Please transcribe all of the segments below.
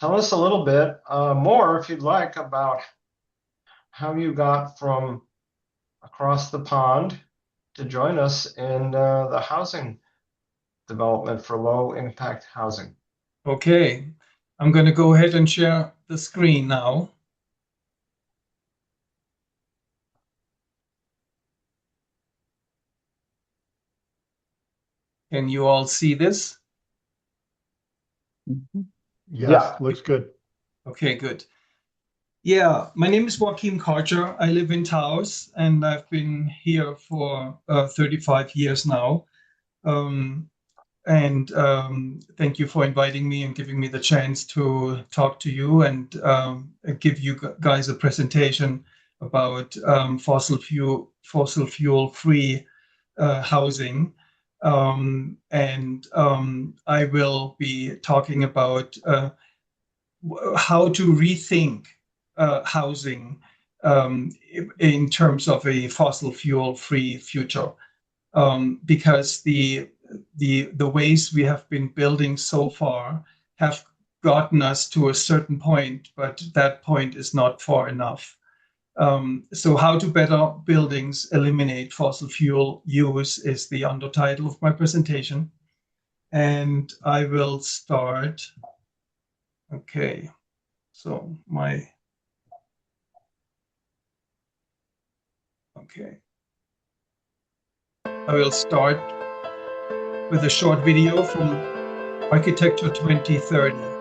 tell us a little bit more, if you'd like, about how you got from across the pond to join us in the housing development for low impact housing. Okay, I'm going to go ahead and share the screen now. Can you all see this? Yes, Yeah. looks good. Okay, good. Yeah, my name is Joaquin Karcher. I live in Taos, and I've been here for 35 years now. Thank you for inviting me and giving me the chance to talk to you and give you guys a presentation about fossil fuel free housing. I will be talking about how to rethink housing in terms of a fossil fuel free future. Because the ways we have been building so far have gotten us to a certain point, but that point is not far enough. So how to better buildings eliminate fossil fuel use is the undertitle of my presentation. And I will start. Okay, so I will start with a short video from Architecture 2030.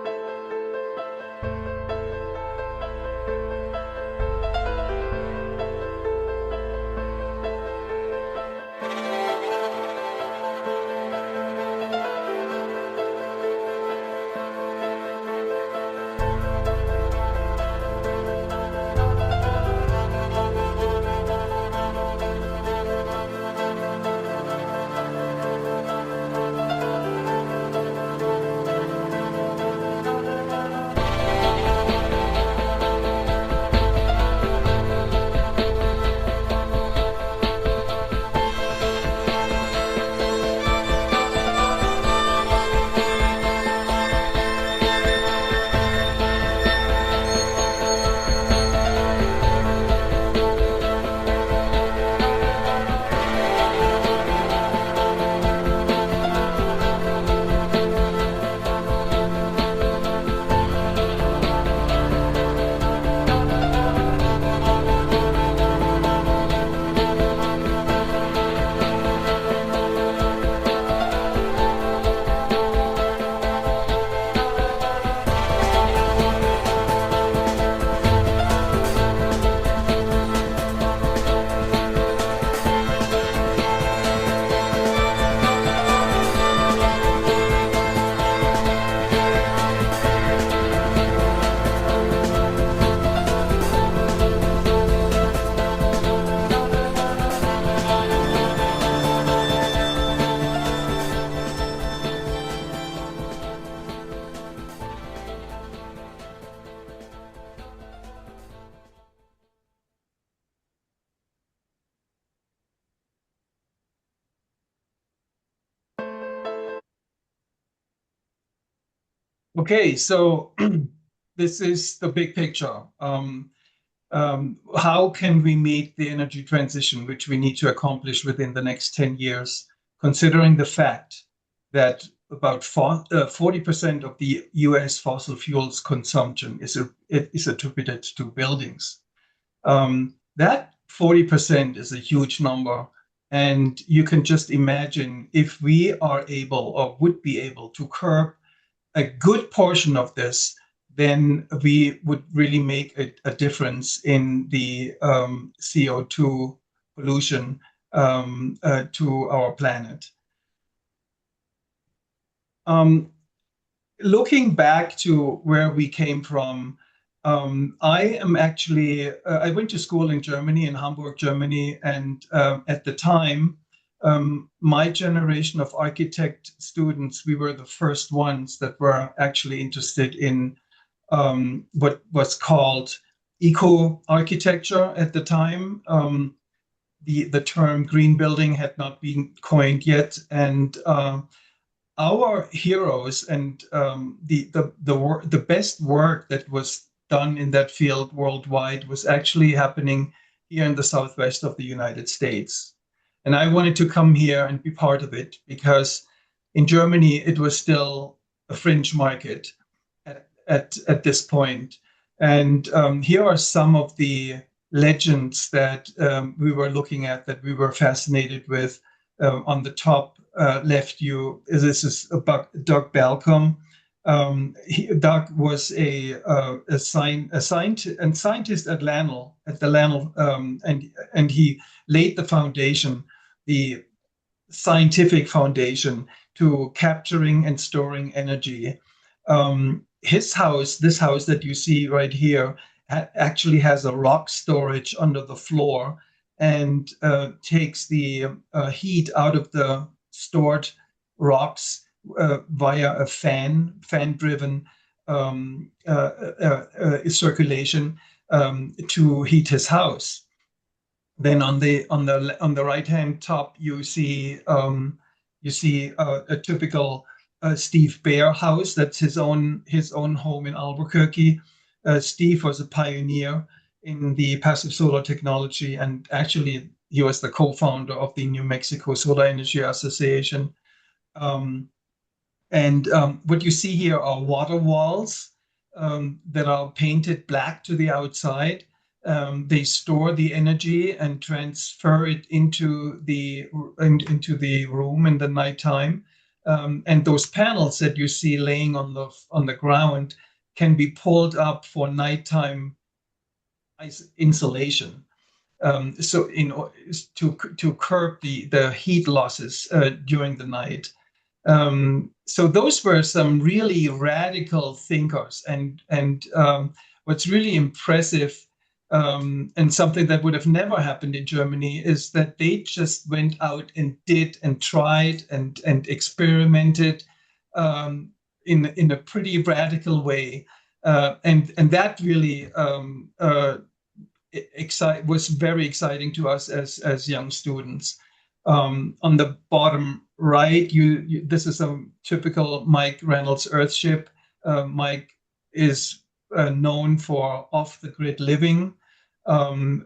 Okay, so this is the big picture. How can we meet the energy transition, which we need to accomplish within the next 10 years, considering the fact that about 40% of the US fossil fuels consumption is attributed to buildings. That 40% is a huge number. And you can just imagine if we are able or would be able to curb a good portion of this, then we would really make a difference in the CO2 pollution to our planet. Looking back to where we came from, I went to school in Germany, in Hamburg, Germany, and at the time, my generation of architect students, we were the first ones that were actually interested in what was called eco-architecture at the time. The term green building had not been coined yet, and our heroes and the best work that was done in that field worldwide was actually happening here in the southwest of the United States. And I wanted to come here and be part of it because in Germany it was still a fringe market at this point. And here are some of the legends that we were looking at that we were fascinated with. On the top left, this is about Doug Balcom. Doug was a scientist at the Lanel, and he laid the foundation, the scientific foundation to capturing and storing energy. His house, this house that you see right here, actually has a rock storage under the floor and takes the heat out of the stored rocks via a fan-driven circulation to heat his house. Then on the right hand top you see a typical Steve Baer house. That's his own home in Albuquerque. Steve was a pioneer in the passive solar technology, and actually he was the co-founder of the New Mexico Solar Energy Association. What you see here are water walls that are painted black to the outside. They store the energy and transfer it into the room in the nighttime. And those panels that you see laying on the ground can be pulled up for nighttime insulation. So to curb the heat losses during the night. So those were some really radical thinkers, and what's really impressive and something that would have never happened in Germany is that they just went out and did and tried and experimented in a pretty radical way, and that really was very exciting to us as young students. On the bottom right, this is a typical Mike Reynolds Earthship. Mike is known for off-the-grid living.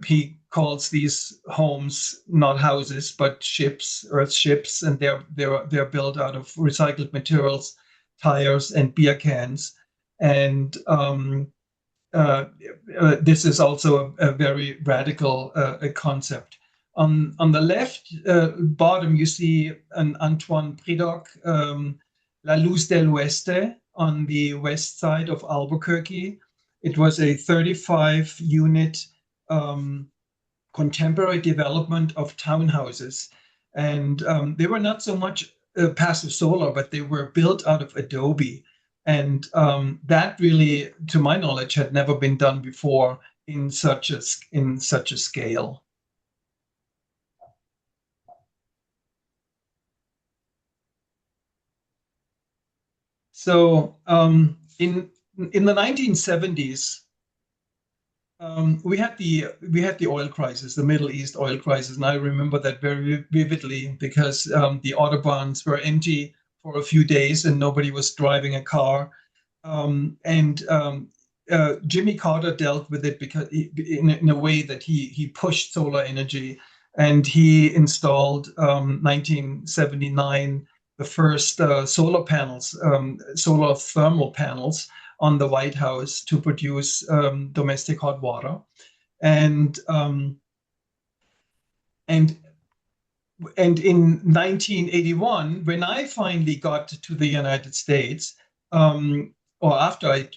He calls these homes not houses but ships, Earth ships, and they're built out of recycled materials, tires, and beer cans. And this is also a very radical concept. On the left bottom, you see an Antoine Pridoc, La Luz del Oeste, on the west side of Albuquerque. It was a 35-unit contemporary development of townhouses. And they were not so much passive solar, but they were built out of adobe. And that really, to my knowledge, had never been done before in such a scale. So in the 1970s, we had the oil crisis, the Middle East oil crisis, and I remember that very vividly because the autobahns were empty for a few days and nobody was driving a car. Jimmy Carter dealt with it because in a way that he pushed solar energy, and he installed 1979 the first solar panels, solar thermal panels on the White House to produce domestic hot water, and in 1981, when I finally got to the United States, or after I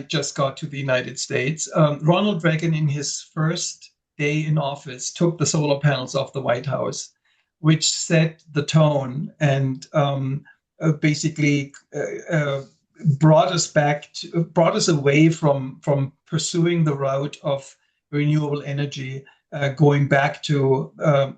just got to the United States, Ronald Reagan, in his first day in office, took the solar panels off the White House, which set the tone and basically brought us away from pursuing the route of renewable energy, going back to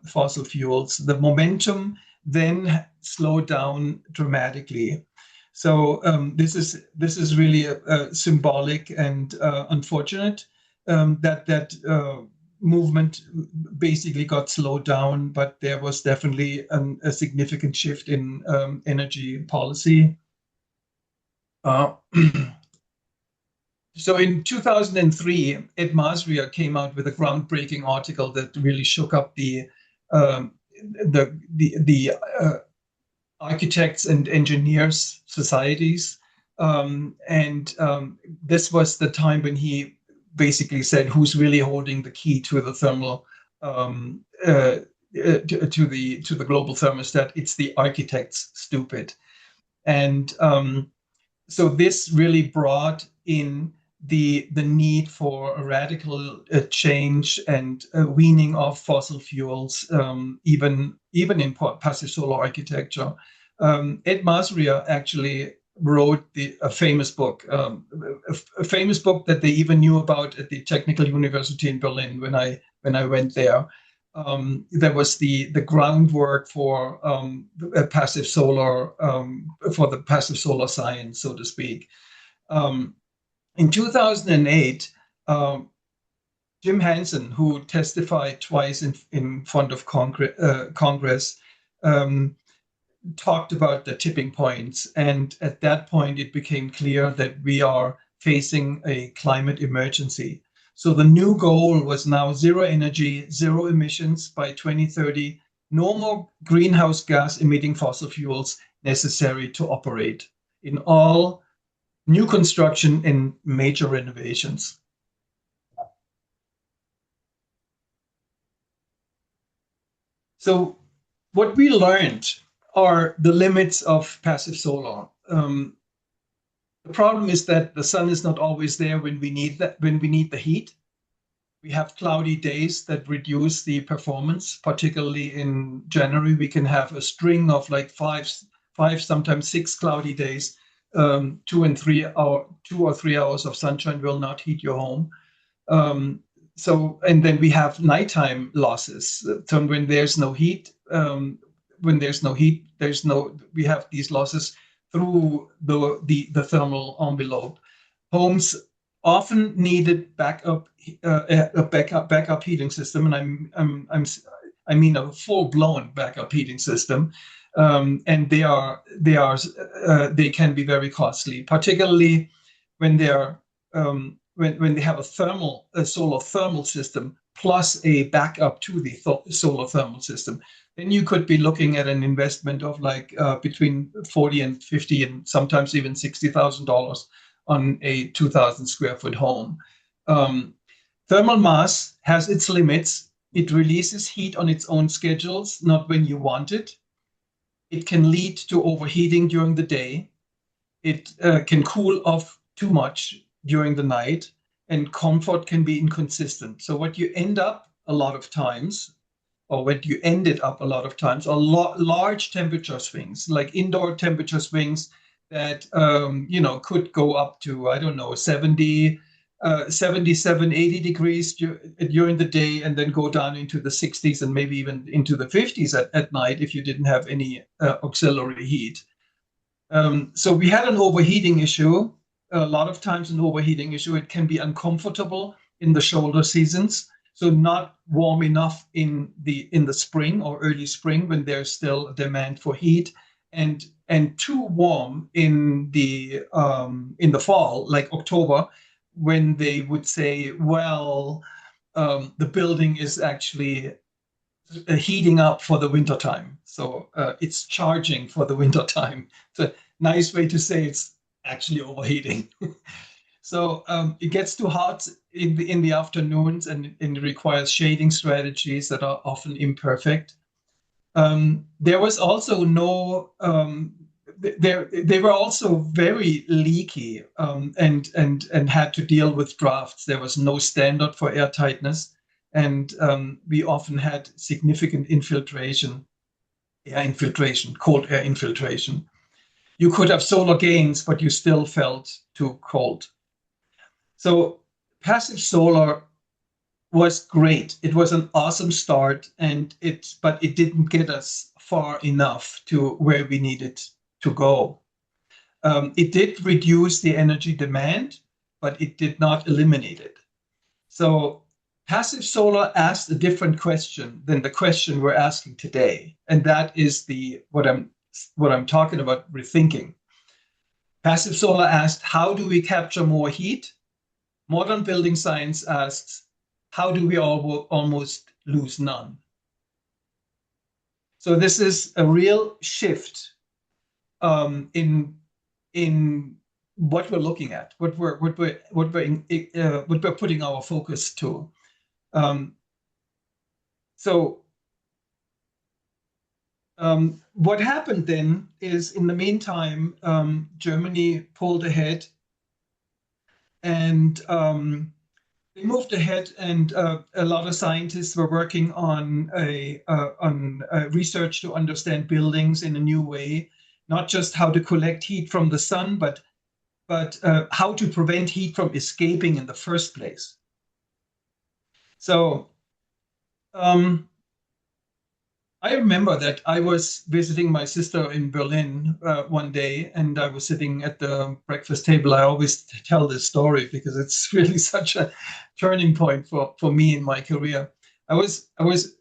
fossil fuels. The momentum then slowed down dramatically. So this is really symbolic and unfortunate that movement basically got slowed down, but there was definitely a significant shift in energy policy. So in 2003, Ed Masria came out with a groundbreaking article that really shook up um, the architects and engineers societies, and this was the time when he basically said, "Who's really holding the key to the thermal to the global thermostat? It's the architects, stupid." And so this really brought in the need for a radical change and weaning off fossil fuels, even in passive solar architecture. Ed Masria actually wrote a famous book, a famous book that they even knew about at the Technical University in Berlin when I went there. There was the groundwork for passive solar, for the passive solar science, so to speak. In 2008, Jim Hansen, who testified twice in front of Congress, talked about the tipping points. And at that point, it became clear that we are facing a climate emergency. So the new goal was now zero energy, zero emissions by 2030, no more greenhouse gas emitting fossil fuels necessary to operate in all new construction and major renovations. So what we learned are the limits of passive solar. The problem is that the sun is not always there when we need the heat. We have cloudy days that reduce the performance. Particularly in January, we can have a string of like five, sometimes 6 cloudy days. 2 or 3 hours of sunshine will not heat your home. And then we have nighttime losses. So when there's no heat, we have these losses through the thermal envelope. Homes often needed a backup heating system, and I mean a full-blown backup heating system, and they can be very costly, particularly when when they have a solar thermal system plus a backup to the solar thermal system. Then you could be looking at an investment of like between 40 and 50 and sometimes even $60,000 on a 2,000 square foot home. Thermal mass has its limits. It releases heat on its own schedules, not when you want it. It can lead to overheating during the day. It can cool off too much during the night, and comfort can be inconsistent. So what you end up a lot of times, or what you ended up a lot of times, are large temperature swings, like indoor temperature swings that could go up to, I don't know, 77, 80 degrees during the day, and then go down into the 60s and maybe even into the 50s at night if you didn't have any auxiliary heat. So we had an overheating issue. A lot of times an overheating issue, it can be uncomfortable in the shoulder seasons. So not warm enough in the spring or early spring when there's still a demand for heat, and too warm in the fall, like October, when they would say, well, the building is actually heating up for the winter time. So it's charging for the winter time. It's a nice way to say it's actually overheating. So it gets too hot in the afternoons, and it requires shading strategies that are often imperfect. There was also they were also very leaky, and had to deal with drafts. There was no standard for air tightness, and we often had significant cold air infiltration. You could have solar gains, but you still felt too cold. So passive solar was great. It was an awesome start, but it didn't get us far enough to where we needed to go. It did reduce the energy demand, but it did not eliminate it. So Passive solar asked a different question than the question we're asking today, and that is what I'm talking about, rethinking. Passive solar asked, how do we capture more heat? Modern building science asks, how do we almost lose none? So this is a real shift in what we're looking at, what we're putting our focus to. Um, so what happened then is, in the meantime, Germany pulled ahead, and they moved ahead, and a lot of scientists were working on research to understand buildings in a new way, not just how to collect heat from the sun, but how to prevent heat from escaping in the first place. So I remember that I was visiting my sister in Berlin one day, and I was sitting at the breakfast table. I always tell this story because it's really such a turning point for me in my career. I was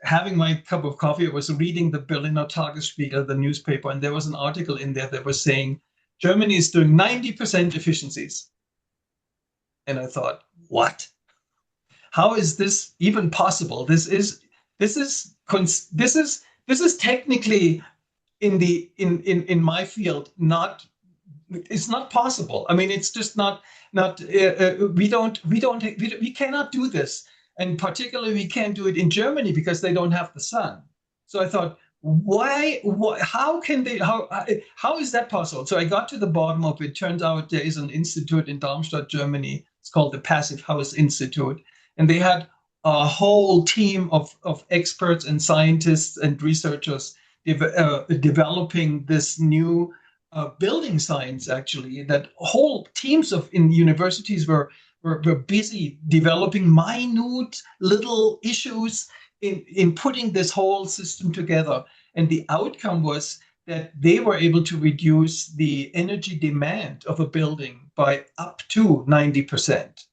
having my cup of coffee. I was reading the Berliner Tagesspiegel, the newspaper, and there was an article in there that was saying Germany is doing 90% efficiencies. And I thought, what? How is this even possible? This is this is technically in my field not, it's not possible. I mean, it's just not we cannot do this, and particularly we can't do it in Germany because they don't have the sun. So I thought, how can they, how is that possible? So I got to the bottom of it. Turns out there is an institute in Darmstadt, Germany. It's called the Passive House Institute, and they had a whole team of experts and scientists and researchers developing this new building science. Actually, that whole teams of in universities were busy developing minute little issues in putting this whole system together. And the outcome was that they were able to reduce the energy demand of a building by up to 90%.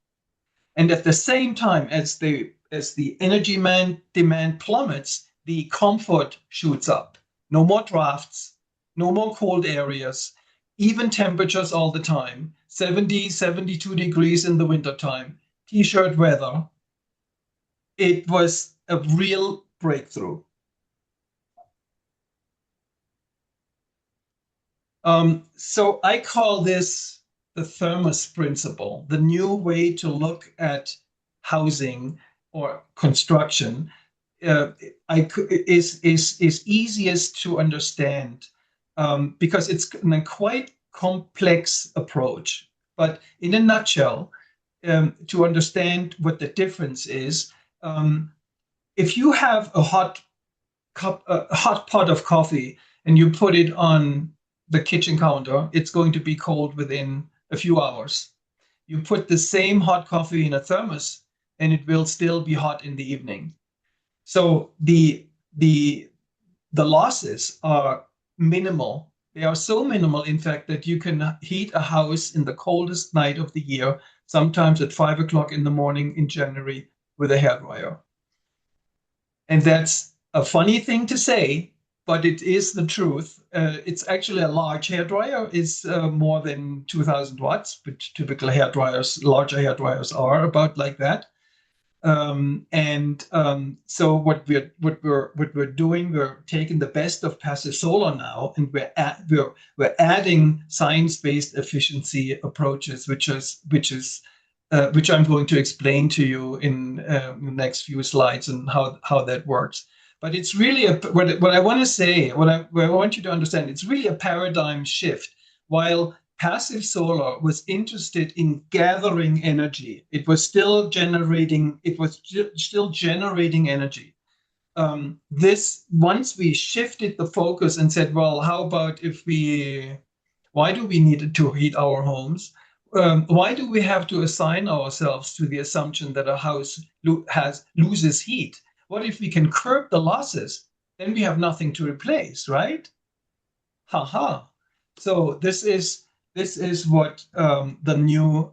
And at the same time, as the energy demand plummets, the comfort shoots up. No more drafts, no more cold areas, even temperatures all the time, 70, 72 degrees in the wintertime, t-shirt weather. It was a real breakthrough. So I call this the thermos principle, the new way to look at housing or construction. Is easiest to understand because it's a quite complex approach. But in a nutshell, to understand what the difference is, if you have a hot pot of coffee and you put it on the kitchen counter, it's going to be cold within a few hours. You put the same hot coffee in a thermos, and it will still be hot in the evening. So the losses are minimal. They are so minimal, in fact, that you can heat a house in the coldest night of the year, sometimes at 5 o'clock in the morning in January, with a hairdryer. And that's a funny thing to say, but it is the truth. It's actually a large hairdryer. It's more than 2,000 watts, but typical hairdryers, larger hairdryers are about like that. So what we're doing, we're taking the best of passive solar now, and we're adding science-based efficiency approaches, which I'm going to explain to you in the next few slides and how that works. But it's really what I want to say, what I want you to understand. It's really a paradigm shift. While passive solar was interested in gathering energy, it was still generating. It was still generating energy. This once we shifted the focus and said, well, how about if we? Why do we need to heat our homes? Why do we have to assign ourselves to the assumption that a house loses heat? What if we can curb the losses? Then we have nothing to replace, right? Haha. So this is what the new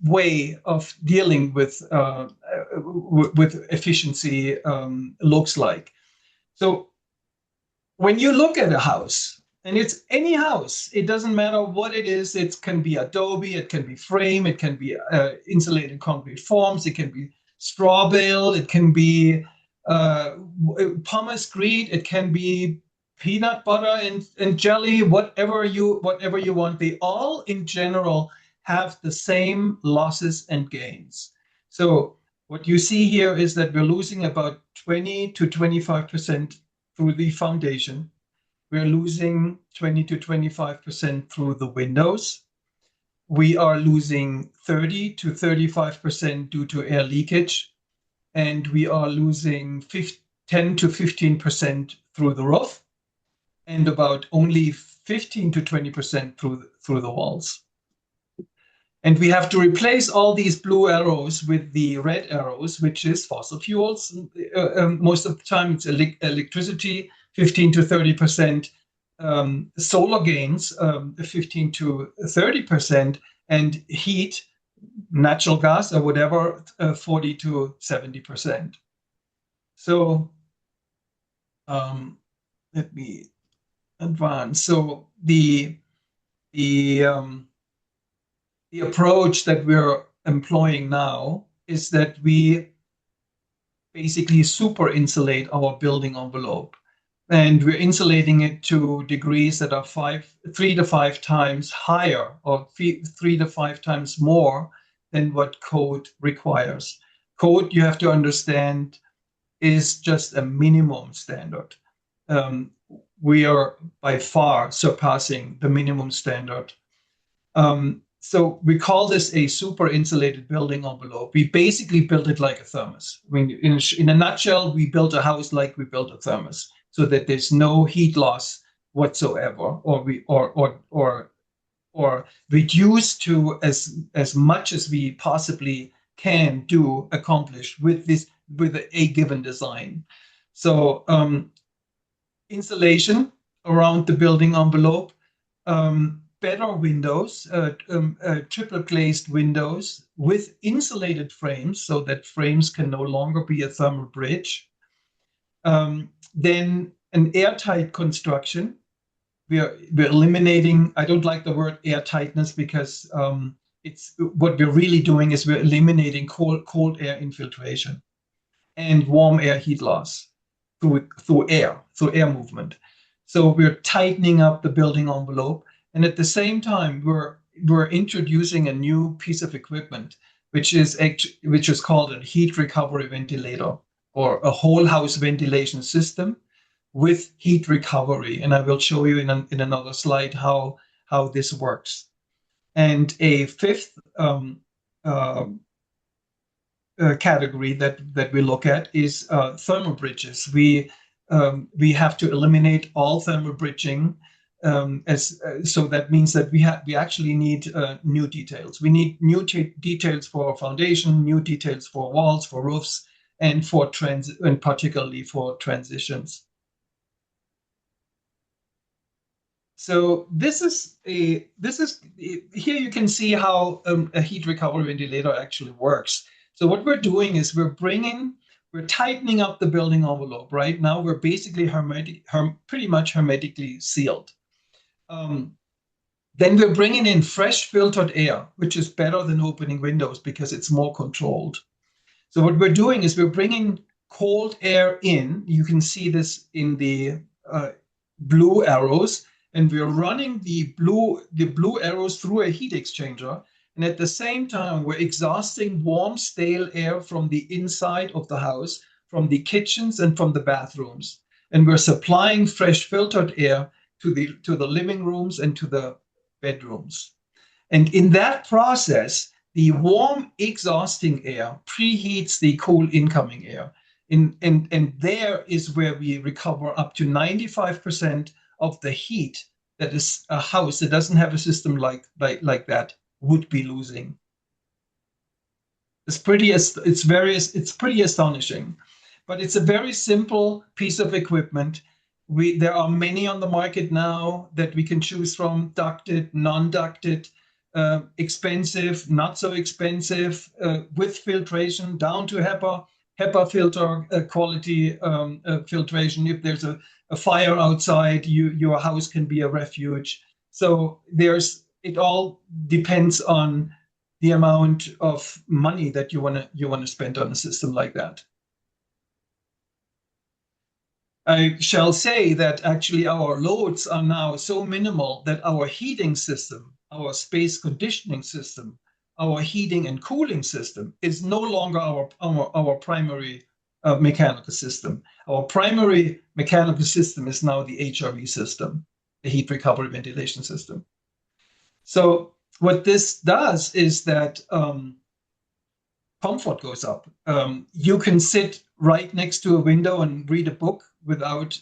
way of dealing with efficiency looks like. So when you look at a house, and it's any house, it doesn't matter what it is. It can be adobe, it can be frame, it can be insulated concrete forms, it can be straw bale, it can be pumice grate, it can be peanut butter and jelly, whatever you want. They all, in general, have the same losses and gains. So what you see here is that we're losing about 20 to 25% through the foundation. We're losing 20 to 25% through the windows. We are losing 30 to 35% due to air leakage. And we are losing 10 to 15% through the roof, and about only 15 to 20% through the walls. And we have to replace all these blue arrows with the red arrows, which is fossil fuels. Most of the time, it's electricity, 15 to 30%, solar gains, 15 to 30%, and heat, natural gas or whatever, 40 to 70%. So let me advance. So the approach that we're employing now is that we basically super insulate our building envelope. And we're insulating it to degrees that are 3 to 5 times higher, or 3 to 5 times more than what code requires. Code, you have to understand, is just a minimum standard. We are by far surpassing the minimum standard. So we call this a super insulated building envelope. We basically built it like a thermos. I mean, in a nutshell, we built a house like we built a thermos, so that there's no heat loss whatsoever, or reduce to as much as we possibly can accomplish with a given design. So insulation around the building envelope, better windows, triple glazed windows with insulated frames, so that frames can no longer be a thermal bridge. Then an airtight construction. We're eliminating, I don't like the word airtightness, because it's what we're really doing is we're eliminating cold air infiltration and warm air heat loss through air movement. So we're tightening up the building envelope, and at the same time we're introducing a new piece of equipment, which is called a heat recovery ventilator, or a whole house ventilation system with heat recovery. And I will show you in another slide how this works. And a fifth category that we look at is thermal bridges. We have to eliminate all thermal bridging, so that means that we actually need new details. We need new details for foundation, new details for walls, for roofs, and and particularly for transitions. So here you can see how a heat recovery ventilator actually works. So what we're doing is we're tightening up the building envelope. Right now we're basically pretty much hermetically sealed. Then we're bringing in fresh filtered air, which is better than opening windows because it's more controlled. So what we're doing is we're bringing cold air in. You can see this in the blue arrows, and we're running the blue arrows through a heat exchanger. And at the same time, we're exhausting warm, stale air from the inside of the house, from the kitchens and from the bathrooms. And we're supplying fresh filtered air to the living rooms and to the bedrooms. And in that process, the warm exhausting air preheats the cool incoming air. And there is where we recover up to 95% of the heat that is a house that doesn't have a system like that would be losing. It's pretty astonishing, but it's a very simple piece of equipment. There are many on the market now that we can choose from: ducted, non-ducted. expensive, not so expensive, with filtration down to HEPA filter quality filtration. If there's a fire outside, your house can be a refuge. So it all depends on the amount of money that you wanna spend on a system like that. I shall say that actually our loads are now so minimal that our heating system, our space conditioning system, our heating and cooling system is no longer our primary mechanical system. Our primary mechanical system is now the HRV system, the heat recovery ventilation system. So what this does is that comfort goes up. You can sit right next to a window and read a book without,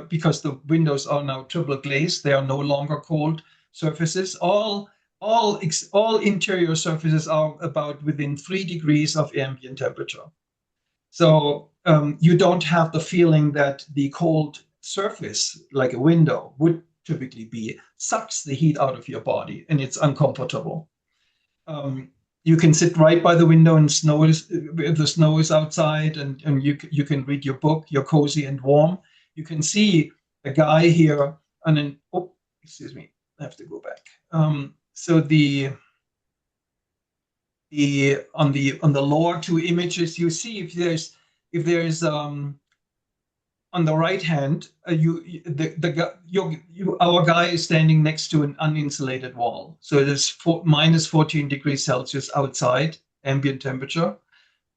because the windows are now triple glazed. They are no longer cold surfaces. All interior surfaces are about within 3 degrees of ambient temperature. So you don't have the feeling that the cold surface, like a window would typically be, sucks the heat out of your body, and it's uncomfortable. You can sit right by the window and if the snow is outside, and you can read your book. You're cozy and warm. You can see a guy here, and then, oh, excuse me, I have to go back. So on the lower two images, you see if there's on the right hand, our guy is standing next to an uninsulated wall. So it is minus 14 degrees Celsius outside, ambient temperature,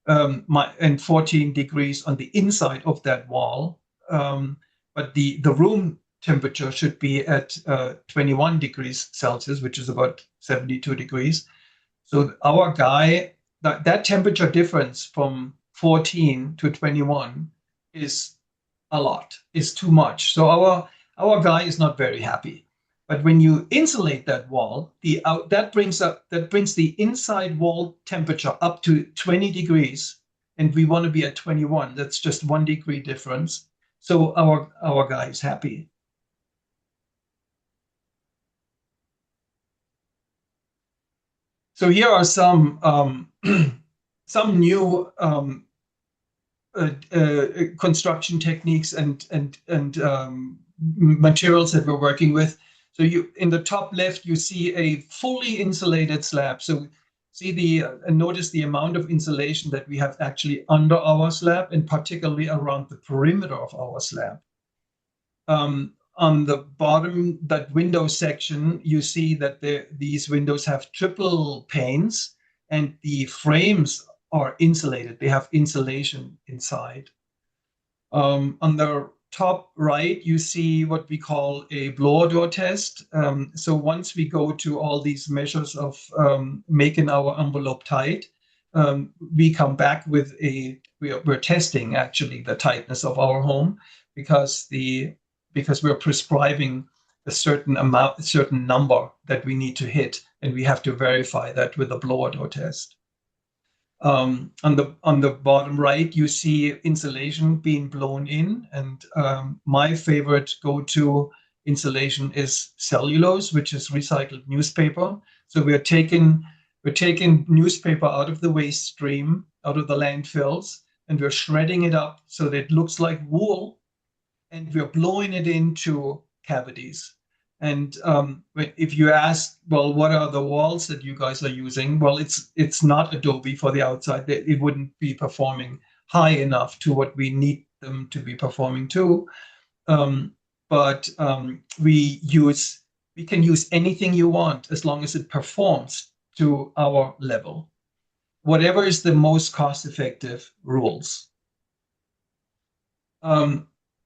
and 14 degrees on the inside of that wall. But the room temperature should be at 21 degrees Celsius, which is about 72 degrees. So our guy, that temperature difference from 14 to 21 is a lot, is too much. So our guy is not very happy. But when you insulate that wall, that brings the inside wall temperature up to 20 degrees, and we want to be at 21. That's just 1 degree difference. So our guy is happy. So here are some new construction techniques and materials that we're working with. So in the top left, you see a fully insulated slab. So see notice the amount of insulation that we have actually under our slab, and particularly around the perimeter of our slab. On the bottom, that window section, you see that these windows have triple panes, and the frames are insulated. They have insulation inside. On the top right, you see what we call a blower door test. So once we go to all these measures of making our envelope tight, we come back with we're testing actually the tightness of our home, because we're prescribing a certain number that we need to hit, and we have to verify that with a blower door test. On the bottom right, you see insulation being blown in, and my favorite go-to insulation is cellulose, which is recycled newspaper. So we're taking newspaper out of the waste stream, out of the landfills, and we're shredding it up so that it looks like wool, and we're blowing it into cavities. And if you ask, well, what are the walls that you guys are using? Well, it's not Adobe for the outside. It wouldn't be performing high enough to what we need them to be performing to. But we can use anything you want as long as it performs to our level. Whatever is the most cost-effective rules.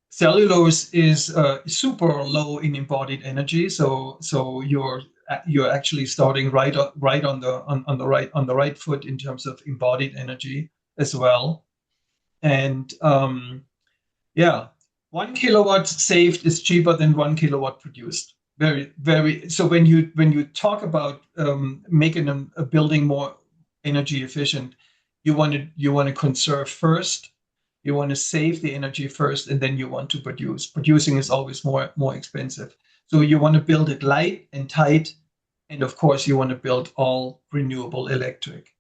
Cellulose is super low in embodied energy, so you're actually starting right on the right foot in terms of embodied energy as well. And yeah, 1 kilowatt saved is cheaper than 1 kilowatt produced. Very. So when you talk about making a building more energy efficient, you want to conserve first. You want to save the energy first, and then you want to produce. Producing is always more expensive. So you want to build it light and tight And of course, you want to build all renewable electric.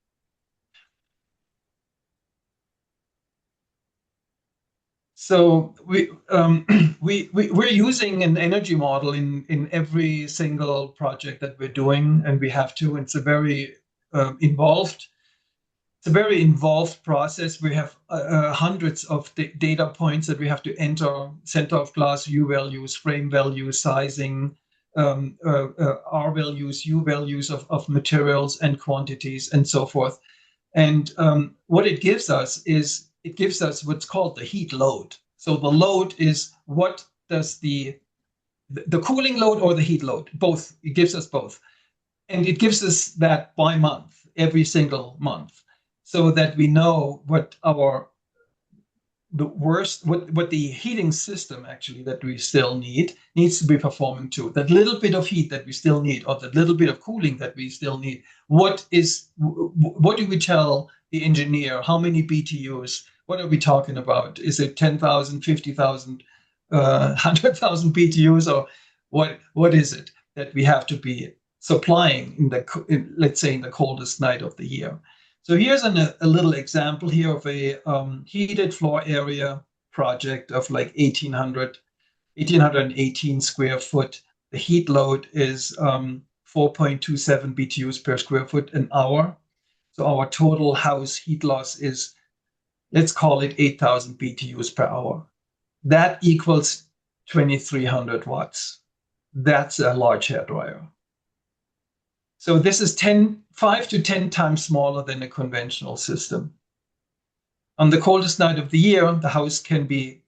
So we're using an energy model in every single project that we're doing, and we have to. It's a very involved. It's a very involved process. We have hundreds of data points that we have to enter: center of glass U values, frame values, sizing, R values, U values of materials and quantities, and so forth. And what it gives us is it gives us what's called the heat load. So the load is what does the cooling load or the heat load, both. It gives us both. And it gives us that by month, every single month, so that we know what what the heating system actually that we still needs to be performing to. That little bit of heat that we still need, or that little bit of cooling that we still need. What do we tell the engineer? How many BTUs? What are we talking about? Is it 10,000, 50,000, 100,000 BTUs, or what is it that we have to be supplying let's say in the coldest night of the year? So here's a little example here of a heated floor area project of like 1818 square foot. The heat load is 4.27 BTUs per square foot an hour. So our total house heat loss is, let's call it 8,000 BTUs per hour. That equals 2,300 watts. That's a large hairdryer. So this is 5 to 10 times smaller than a conventional system. On the coldest night of the year, the house can be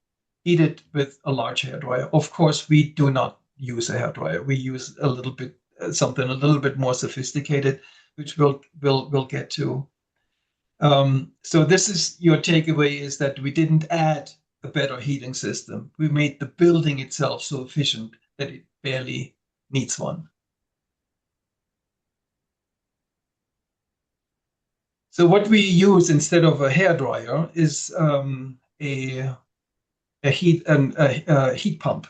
heated with a large hairdryer. Of course, we do not use a hairdryer. We use a little bit something a little bit more sophisticated, which we'll get to. So this is your takeaway, is that we didn't add a better heating system. We made the building itself so efficient that it barely needs one. So what we use instead of a hairdryer is a heat pump.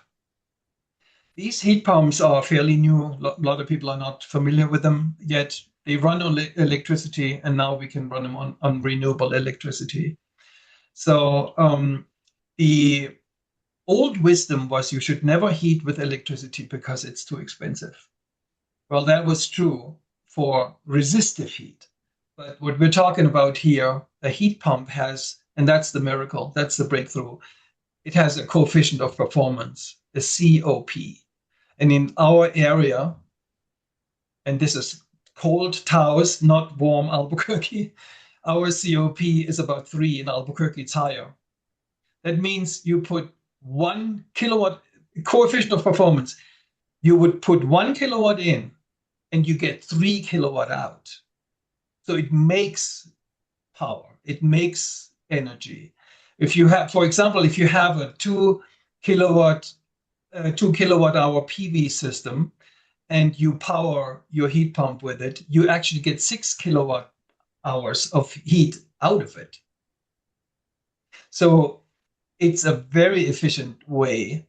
These heat pumps are fairly new. A lot of people are not familiar with them yet. They run on electricity, and now we can run them on renewable electricity. So the old wisdom was you should never heat with electricity because it's too expensive. Well, that was true for resistive heat. But what we're talking about here, a heat pump has, and that's the miracle, that's the breakthrough. It has a coefficient of performance, a COP. And in our area, and this is cold Taos, not warm Albuquerque, our COP is about 3. In Albuquerque, it's higher. That means you put 1 kilowatt, coefficient of performance, you would put 1 kilowatt in and you get 3 kilowatt out. So it makes power, it makes energy. If you have, for example, if you have a 2 kilowatt hour PV system and you power your heat pump with it, you actually get 6 kilowatt hours of heat out of it. So it's a very efficient way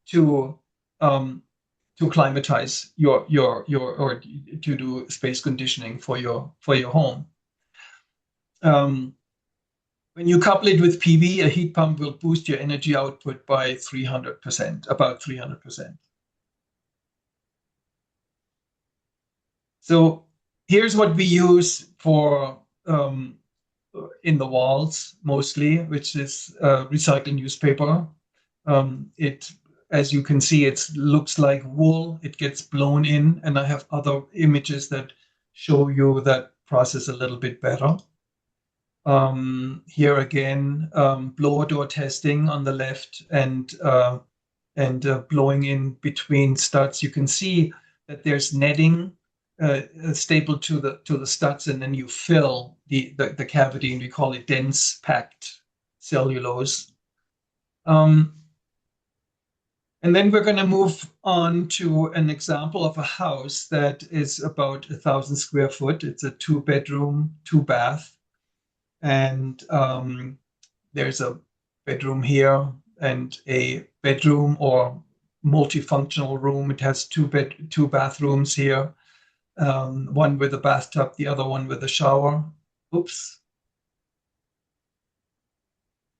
to climatize your or to do space conditioning for your home. When you couple it with PV, a heat pump will boost your energy output by 300%, about 300%. So here's what we use for in the walls mostly, which is recycled newspaper. As you can see, it looks like wool. It gets blown in, and I have other images that show you that process a little bit better. Here again, blower door testing on the left, and blowing in between studs. You can see that there's netting stapled to the studs, and then you fill the cavity, and we call it dense packed cellulose. And then we're going to move on to an example of a house that is about 1,000 square foot. It's a 2-bedroom, 2-bath. And there's a bedroom here and a bedroom or multifunctional room. It has two bathrooms here. one with a bathtub, the other one with a shower. Oops.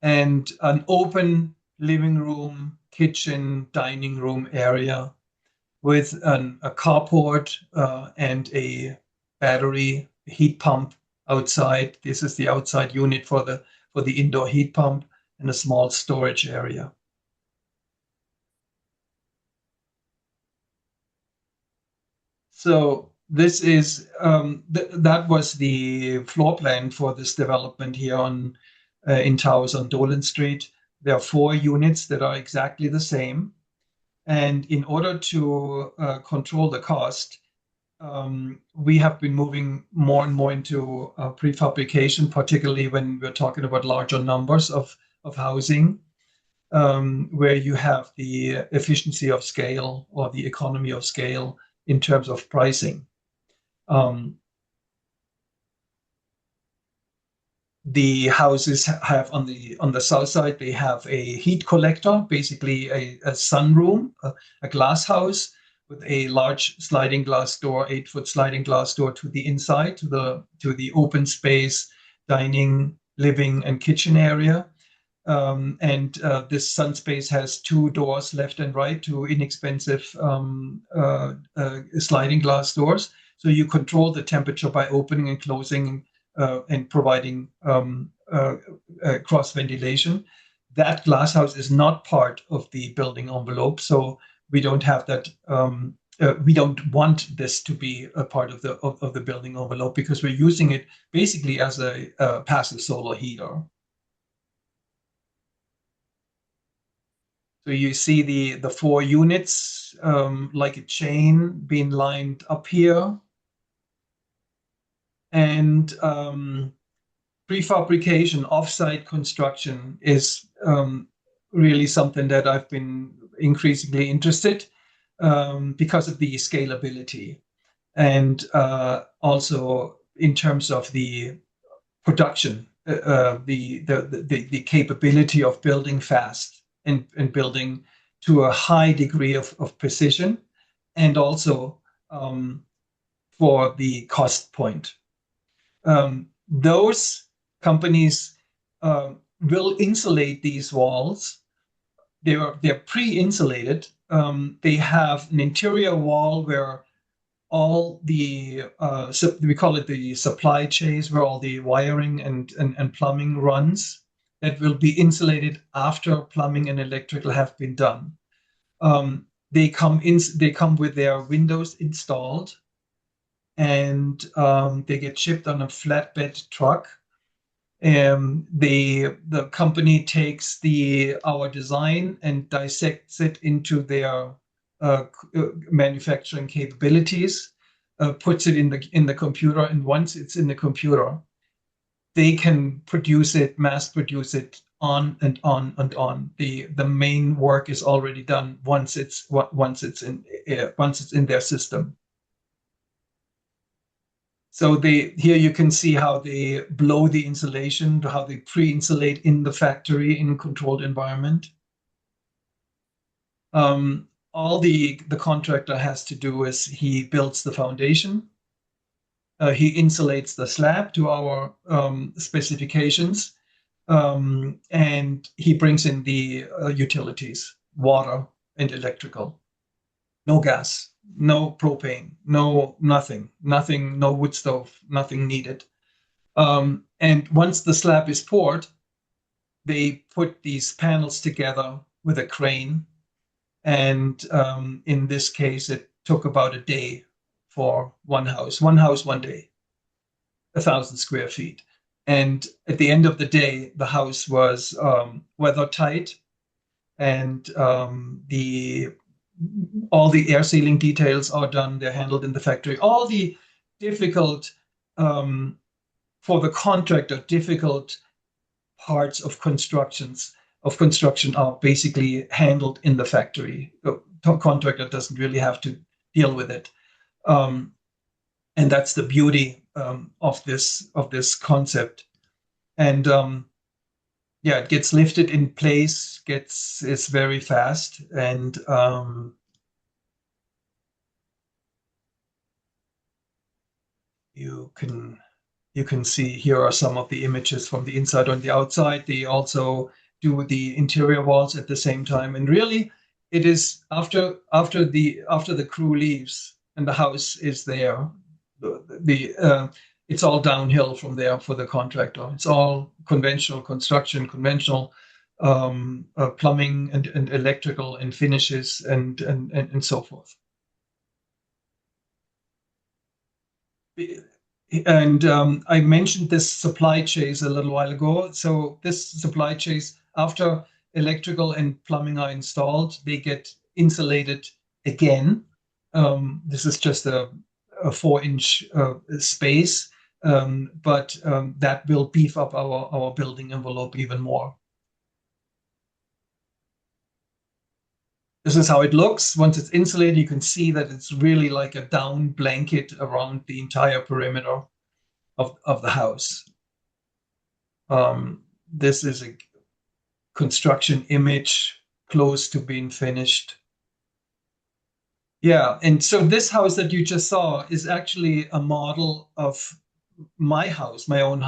And an open living room, kitchen, dining room area with a carport and a battery heat pump outside. This is the outside unit for the indoor heat pump, and a small storage area. So this is that was the floor plan for this development here on in Taos on Dolan Street. There are 4 units that are exactly the same, and in order to control the cost, we have been moving more and more into prefabrication, particularly when we're talking about larger numbers of housing, where you have the efficiency of scale or the economy of scale in terms of pricing. Um, the houses have on the south side, they have a heat collector, basically a sunroom, a glass house with a large sliding glass door, 8-foot sliding glass door to the inside, to the open space, dining, living, and kitchen area. And this sun space has 2 doors, left and right, 2 inexpensive sliding glass doors. So you control the temperature by opening and closing and providing cross ventilation. That glass house is not part of the building envelope, so we don't have that. We don't want this to be a part of the building envelope because we're using it basically as a passive solar heater. So you see the 4 units like a chain being lined up here. And prefabrication, offsite construction is really something that I've been increasingly interested because of the scalability and also in terms of the production, the capability of building fast and building to a high degree of precision, and also for the cost point. Those companies will insulate these walls. They're pre-insulated. They have an interior wall where all the we call it the supply chains, where all the wiring and plumbing runs, that will be insulated after plumbing and electrical have been done. They come with their windows installed, and they get shipped on a flatbed truck. The company takes our design and dissects it into their manufacturing capabilities, puts it in the computer, and once it's in the computer, they can mass produce it on and on and on. The main work is already done once it's in their system. So here you can see how they blow the insulation, how they pre-insulate in the factory in a controlled environment. All the contractor has to do is he builds the foundation. He insulates the slab to our specifications, and he brings in the utilities, water and electrical. No gas, no propane, nothing, no wood stove, nothing needed. And once the slab is poured, they put these panels together with a crane. And in this case, it took about a day for one house, 1 day, 1,000 square feet. And at the end of the day, the house was weather tight, and all the air sealing details are done. They're handled in the factory. All the difficult, for the contractor, difficult parts of construction are basically handled in the factory. The contractor doesn't really have to deal with it. And that's the beauty of this concept. And yeah, it gets lifted in place, it's very fast, and you can see here are some of the images from the inside and the outside. They also do the interior walls at the same time. And really, it is after the crew leaves and the house is there, it's all downhill from there for the contractor. It's all conventional construction, conventional plumbing and electrical and finishes and so forth. And I mentioned this supply chain a little while ago. So this supply chain, after electrical and plumbing are installed, they get insulated again. This is just a 4-inch space, but that will beef up our building envelope even more. This is how it looks. Once it's insulated, you can see that it's really like a down blanket around the entire perimeter of the house. This is a construction image close to being finished. Yeah, and so this house that you just saw is actually a model of my house, our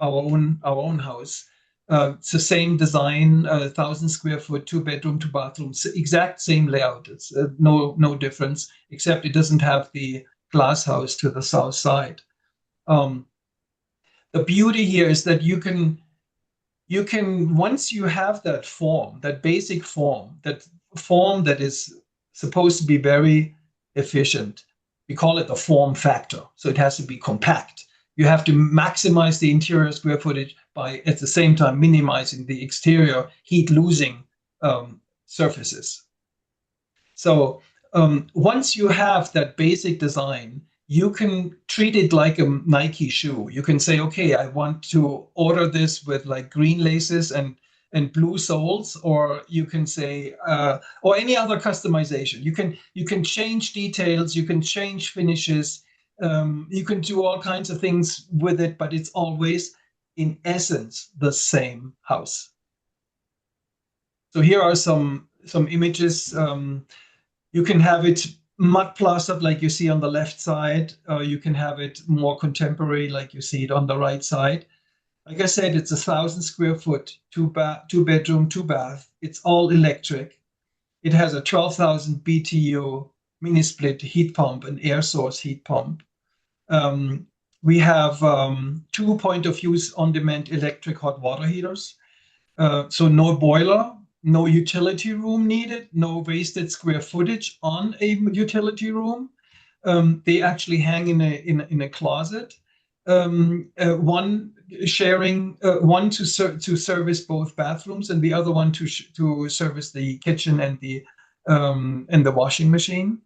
own house. It's the same design, 1,000 square foot, 2-bedroom, 2-bathrooms, exact same layout. It's no difference, except it doesn't have the glass house to the south side. The beauty here is that you can once you have that form, that basic form, that is supposed to be very efficient. We call it the form factor. So it has to be compact. You have to maximize the interior square footage by at the same time minimizing the exterior heat losing surfaces. So once you have that basic design, you can treat it like a Nike shoe. You can say, okay, I want to order this with like green laces and blue soles, or you can say, or any other customization. You can change details, you can change finishes, you can do all kinds of things with it, but it's always, in essence, the same house. So here are some images. You can have it mud plastered like you see on the left side. You can have it more contemporary like you see it on the right side. Like I said, it's 1,000 square foot, 2-bedroom, 2-bath. It's all electric. It has a 12,000 BTU mini split heat pump, an air source heat pump. We have 2 point of use on-demand electric hot water heaters. So no boiler, no utility room needed, no wasted square footage on a utility room. They actually hang in a closet. One sharing, one to service both bathrooms, and the other one to service the kitchen and the washing machine.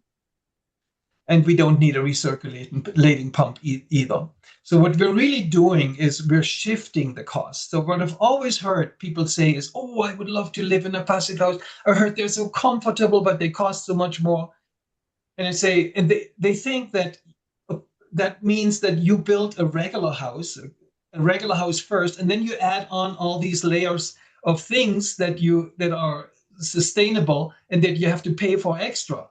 And we don't need a recirculating pump either. So what we're really doing is we're shifting the cost. So what I've always heard people say is, oh, I would love to live in a passive house. I heard they're so comfortable, but they cost so much more. And I say, and they think that that means that you build a regular house first, and then you add on all these layers of things that are sustainable and that you have to pay for extra.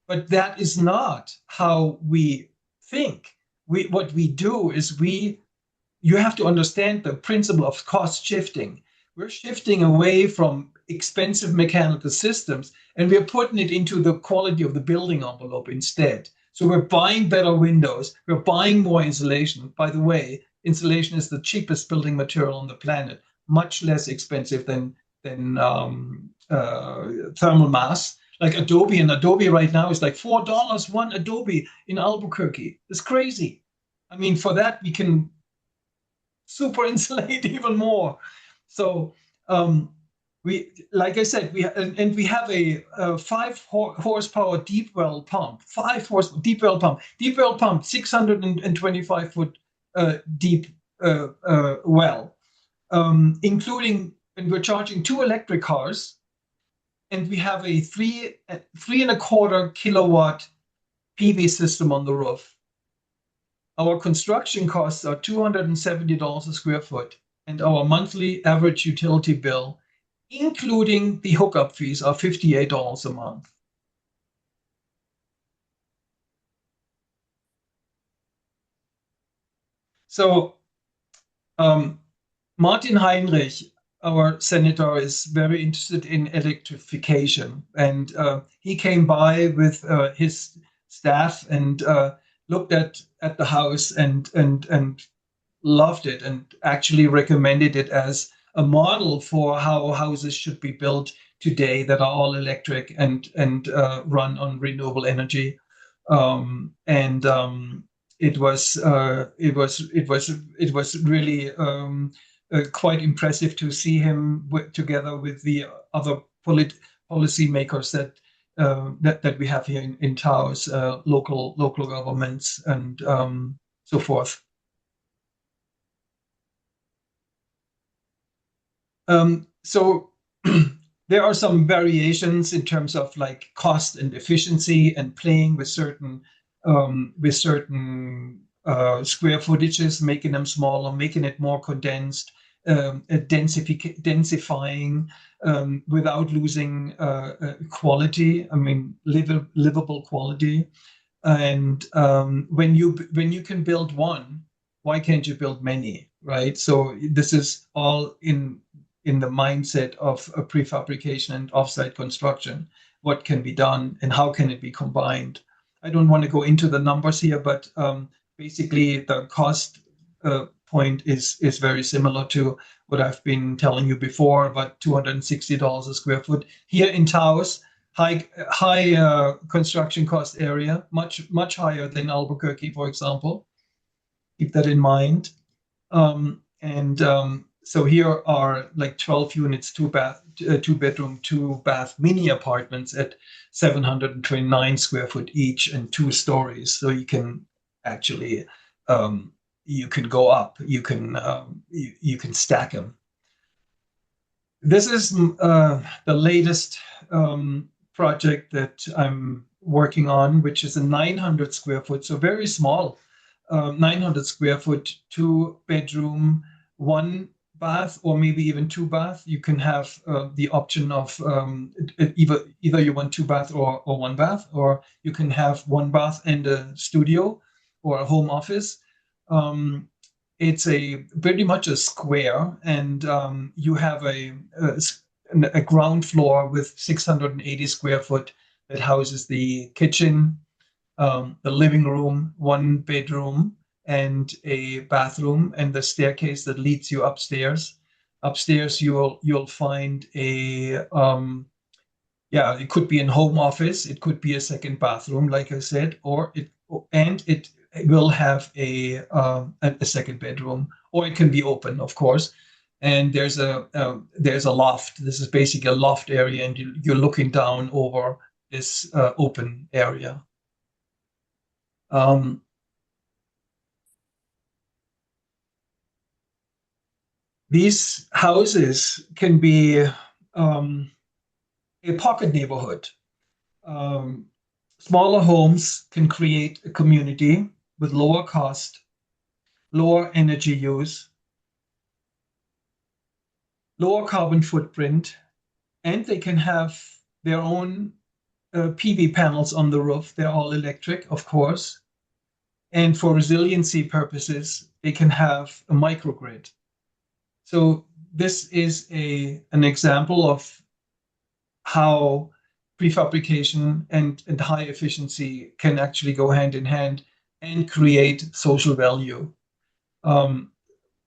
But that is not how we think. What we do is you have to understand the principle of cost shifting. We're shifting away from expensive mechanical systems, and we're putting it into the quality of the building envelope instead. So we're buying better windows, we're buying more insulation. By the way, insulation is the cheapest building material on the planet, much less expensive than thermal mass. Like Adobe right now is like $4 one Adobe in Albuquerque. It's crazy. I mean, for that we can super insulate even more. So like I said, we have a 5 horsepower deep well pump, 625 foot deep well, including, and we're charging 2 electric cars. And we have a 3.25 kilowatt PV system on the roof. Our construction costs are $270 a square foot, and our monthly average utility bill, including the hookup fees, are $58 a month. So um, Martin Heinrich, our senator, is very interested in electrification, and he came by with his staff and looked at the house and loved it and actually recommended it as a model for how houses should be built today that are all electric and run on renewable energy. And it was really quite impressive to see him together with the other policy makers that we have here in Taos, local governments and so forth. So there are some variations in terms of like cost and efficiency and playing with certain square footages, making them smaller, making it more condensed, densifying without losing quality. I mean, livable quality. And when you can build one, why can't you build many, right? So this is all in the mindset of a prefabrication and offsite construction. What can be done and how can it be combined? I don't want to go into the numbers here, but basically the cost point is very similar to what I've been telling you before, about $260 a square foot. Here in Taos, high construction cost area, much higher than Albuquerque, for example. Keep that in mind. And so here are like 12 units, two bedroom, two bath mini apartments at 729 square foot each and 2 stories. So you can actually you can go up, you can stack them. This is the latest project that I'm working on, which is a 900 square foot, so very small, 900 square foot, 2 bedroom, 1 bath, or maybe even 2 bath. You can have the option of either you want 2 bath or 1 bath, or you can have 1 bath and a studio or a home office. It's pretty much a square, and you have a ground floor with 680 square foot that houses the kitchen, the living room, 1 bedroom, and a bathroom, and the staircase that leads you upstairs. Upstairs, you'll find it could be a home office, it could be a second bathroom, like I said, it will have a second bedroom, or it can be open, of course. And there's a loft. This is basically a loft area, and you're looking down over this open area. These houses can be a pocket neighborhood. Smaller homes can create a community with lower cost, lower energy use, lower carbon footprint, and they can have their own PV panels on the roof. They're all electric, of course. And for resiliency purposes, they can have a microgrid. So this is an example of how prefabrication and high efficiency can actually go hand in hand and create social value.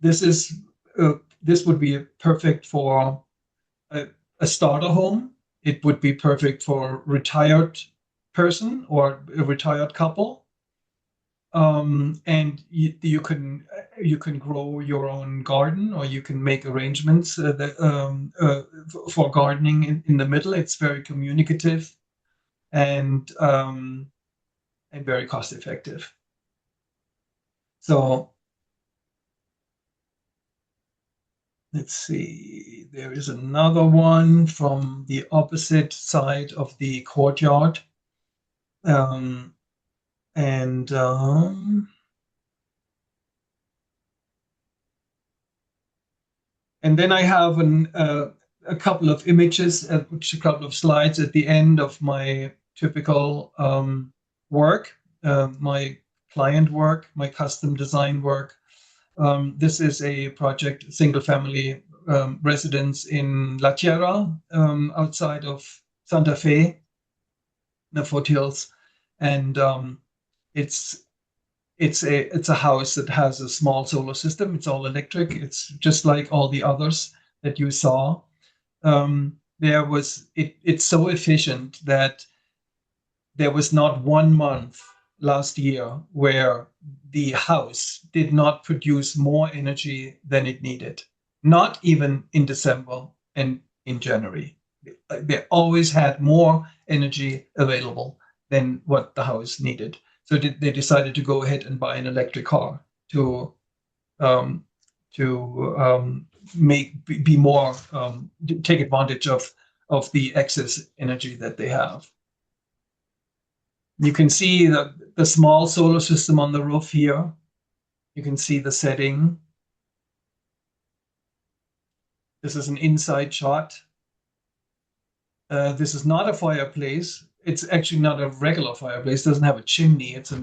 This would be perfect for a starter home. It would be perfect for a retired person or a retired couple. And you can grow your own garden, or you can make arrangements for gardening in the middle. It's very communicative and very cost effective. So let's see. There is another one from the opposite side of the courtyard. And then I have a couple of images, a couple of slides at the end of my typical work, my client work, my custom design work. This is a project, single-family residence in La Tierra, outside of Santa Fe, the foothills, and it's it's a house that has a small solar system. It's all electric. It's just like all the others that you saw. It's so efficient that there was not 1 month last year where the house did not produce more energy than it needed. Not even in December and in January. They always had more energy available than what the house needed. So they decided to go ahead and buy an electric car to um, make be more take advantage of the excess energy that they have. You can see the small solar system on the roof here. You can see the setting. This is an inside shot. This is not a fireplace. It's actually not a regular fireplace. It doesn't have a chimney. It's a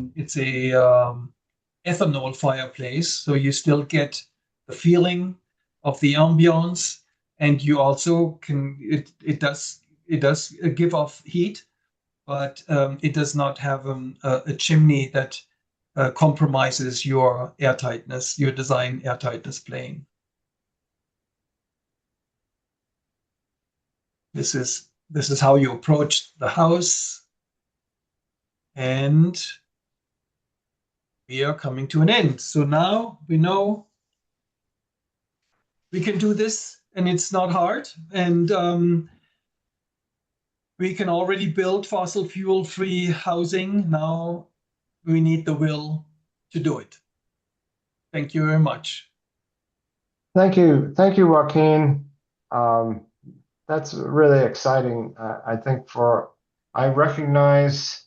ethanol fireplace. So you still get the feeling of the ambiance, and you also can it does give off heat, but it does not have a chimney that compromises your airtightness, your design airtightness plane. This is how you approach the house, and we are coming to an end. So now we know we can do this, and it's not hard, and we can already build fossil fuel free housing. Now we need the will to do it. Thank you very much. Thank you, Joaquin. Um, that's really exciting. I think I recognize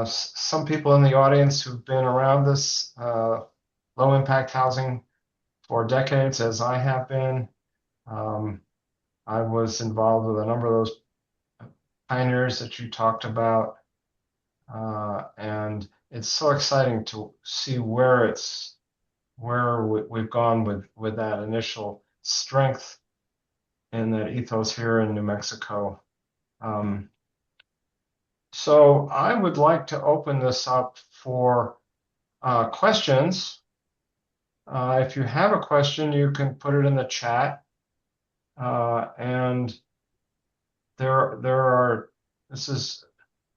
some people in the audience who've been around this low impact housing for decades, as I have been. Um, I was involved with a number of those pioneers that you talked about, and it's so exciting to see where we've gone with that initial strength and that ethos here in New Mexico. Um, so I would like to open this up for questions. If you have a question, you can put it in the chat. And this is,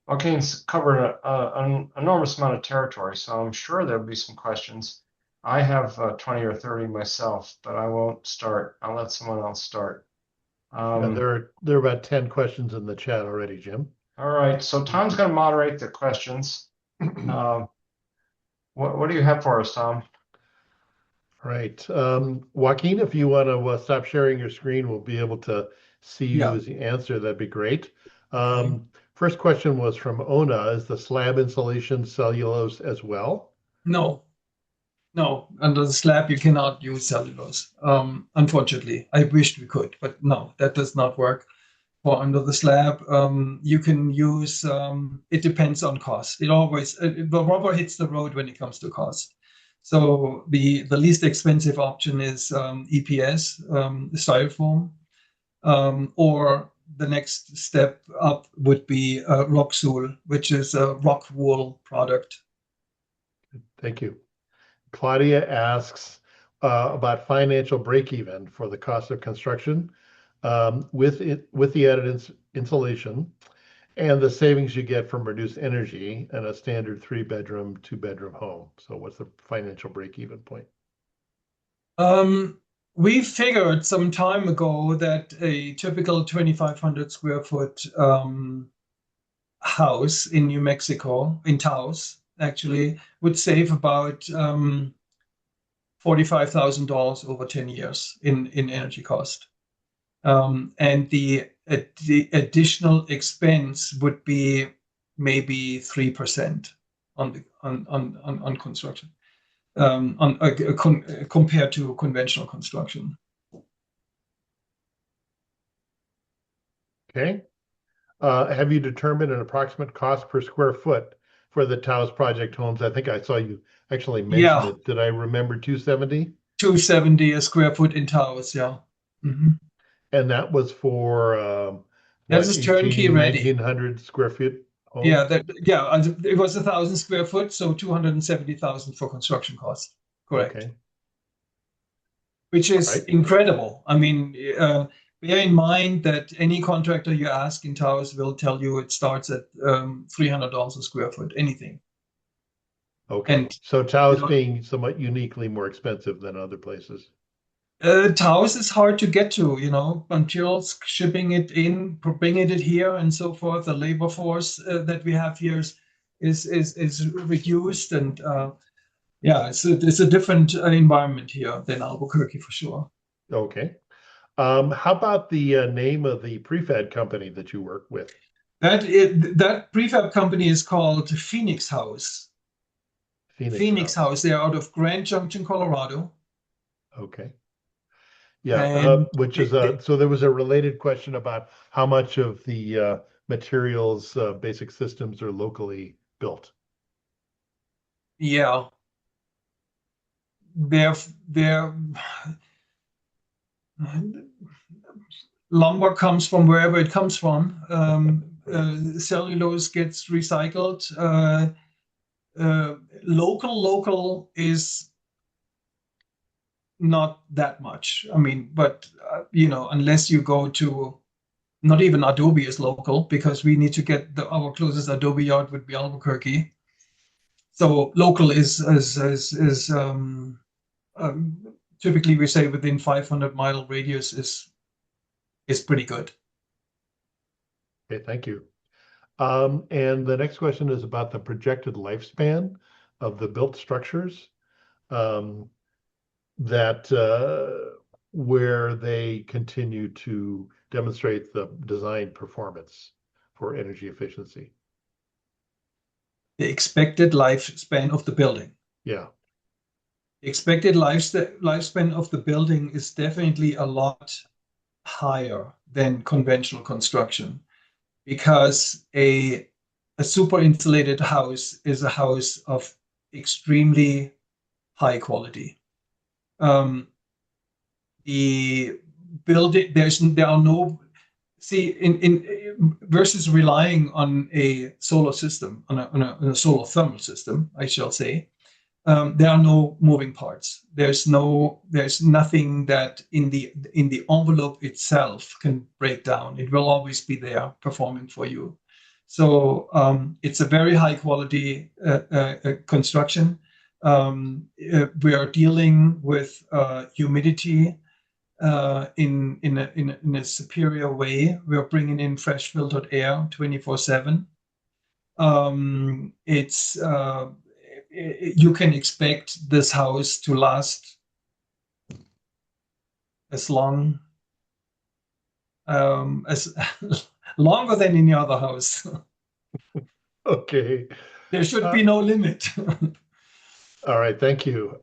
Joaquin's covered an enormous amount of territory, so I'm sure there'll be some questions. I have 20 or 30 myself, but I won't start. I'll let someone else start. There are about 10 questions in the chat already, Jim. All right, so Tom's going to moderate the questions. What do you have for us, Tom? Right. Joaquin, if you want to stop sharing your screen, we'll be able to see you as you answer. That'd be great. First question was from Ona. Is the slab insulation cellulose as well? No. No, under the slab you cannot use cellulose. Unfortunately, I wished we could, but no, that does not work. For under the slab, you can use. It depends on cost. The rubber hits the road when it comes to cost. So the least expensive option is EPS, styrofoam, or the next step up would be Rocksool, which is a rock wool product. Thank you. Claudia asks about financial break-even for the cost of construction with the added insulation and the savings you get from reduced energy in a standard 3-bedroom, 2-bedroom home. So what's the financial break-even point? We figured some time ago that a typical 2,500 square foot house in New Mexico, in Taos, actually, would save about $45,000 over 10 years in energy cost. And the additional expense would be maybe 3% on construction, compared to conventional construction. Okay. Have you determined an approximate cost per square foot for the Taos Project homes. I think I saw you actually mention Yeah, it. Did I remember 270? 270 a square foot in Taos. Yeah. hmm And that was for That what, is turnkey 18, ready. 1900 square feet Yeah, home? it was 1,000 square foot, so 270,000 for construction costs. Correct. Okay. Which All is right. incredible. I mean, bear in mind that any contractor you ask in Taos will tell you it starts at $300 a square foot, anything. Okay. And So you Taos know, being somewhat uniquely more expensive than other places. Taos is hard to get to, materials, shipping it in, bringing it here, and so forth. The labor force that we have here is reduced, and yeah, it's a different environment here than Albuquerque for sure. Okay. How about the name of the prefab company that you work with? That prefab company is called Phoenix House. Phoenix Phoenix House. House. They're out of Grand Junction, Colorado, Okay. Yeah, and which is so there was a related question about how much of the materials, basic systems are locally built. yeah, they're lumber comes from wherever it comes from. Cellulose gets recycled. Local is not that much. I mean, but unless you go to, not even Adobe is local because we need to get our closest Adobe yard would be Albuquerque. So local is typically we say within 500-mile radius is pretty good. Okay, thank you. And the next question is about the projected lifespan of the built structures um, that where they continue to demonstrate the design performance for energy efficiency. The expected lifespan of the building. Yeah. The expected lifespan of the building is definitely a lot higher than conventional construction because a super insulated house is a house of extremely high quality. The building there are no see in versus relying on a solar system on a solar thermal system, I shall say. There are no moving parts. There's nothing that in the envelope itself can break down. It will always be there performing for you. So it's a very high quality construction. We are dealing with humidity in a superior way. We are bringing in fresh filtered air 24/7. It's you can expect this house to last as long as longer than any other house. Okay. There should Uh, be no limit. all right, thank you.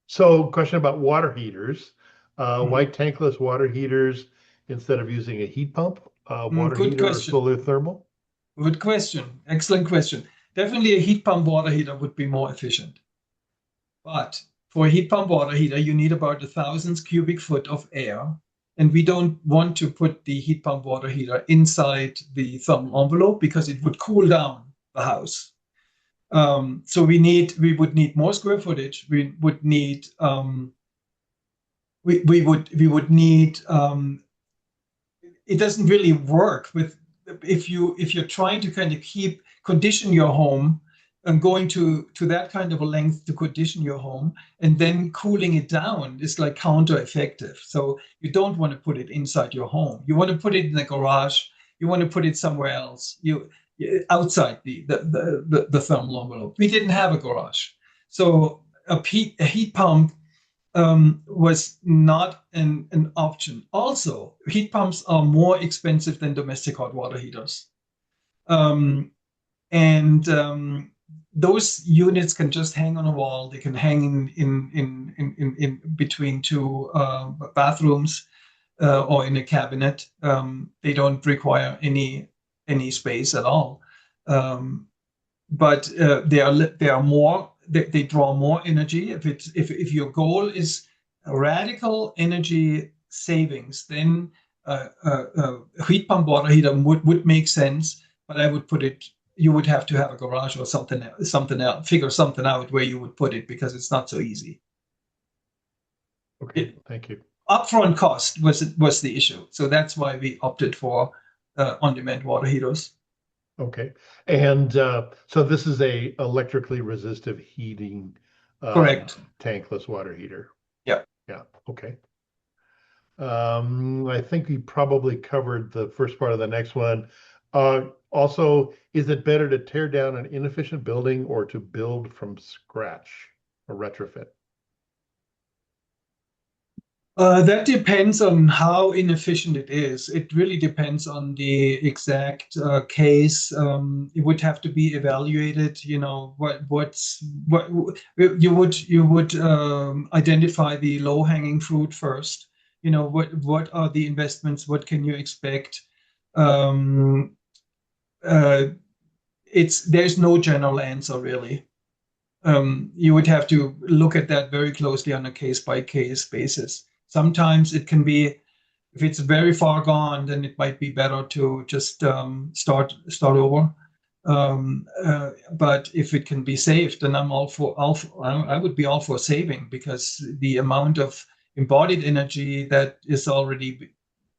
So question about water heaters. Why tankless water heaters instead of using a heat pump, water Good heater or question. solar thermal? Good question. Excellent question. Definitely a heat pump water heater would be more efficient. But for a heat pump water heater, you need about 1,000 cubic foot of air. And we don't want to put the heat pump water heater inside the thermal envelope because it would cool down the house. So we would need more square footage. We would need we would need it doesn't really work with if you're trying to kind of condition your home and going to that kind of a length to condition your home and then cooling it down is like counter effective. So you don't want to put it inside your home. You want to put it in the garage. You want to put it somewhere else. Outside the thermal envelope. We didn't have a garage, so a heat pump was not an option. Also, heat pumps are more expensive than domestic hot water heaters. And those units can just hang on a wall. They can hang in between two bathrooms or in a cabinet. They don't require any space at all. they draw more energy. If your goal is radical energy savings, then a heat pump water heater would make sense. But I would put it. You would have to have a garage or something else. Figure something out where you would put it because it's not so easy. Okay, thank you. Upfront cost was the issue, so that's why we opted for on-demand water heaters. Okay, and so this is a electrically resistive heating Correct. tankless water heater. Yeah. Yeah. Okay. I think we probably covered the first part of the next one. Also, is it better to tear down an inefficient building or to build from scratch or retrofit? That depends on how inefficient it is. It really depends on the exact case. It would have to be evaluated. You know, what you would identify the low-hanging fruit first. You know, what are the investments? What can you expect? Um, there's no general answer really. You would have to look at that very closely on a case-by-case basis. Sometimes it can be, if it's very far gone, then it might be better to just start over. But if it can be saved, then I would be all for saving, because the amount of embodied energy that is already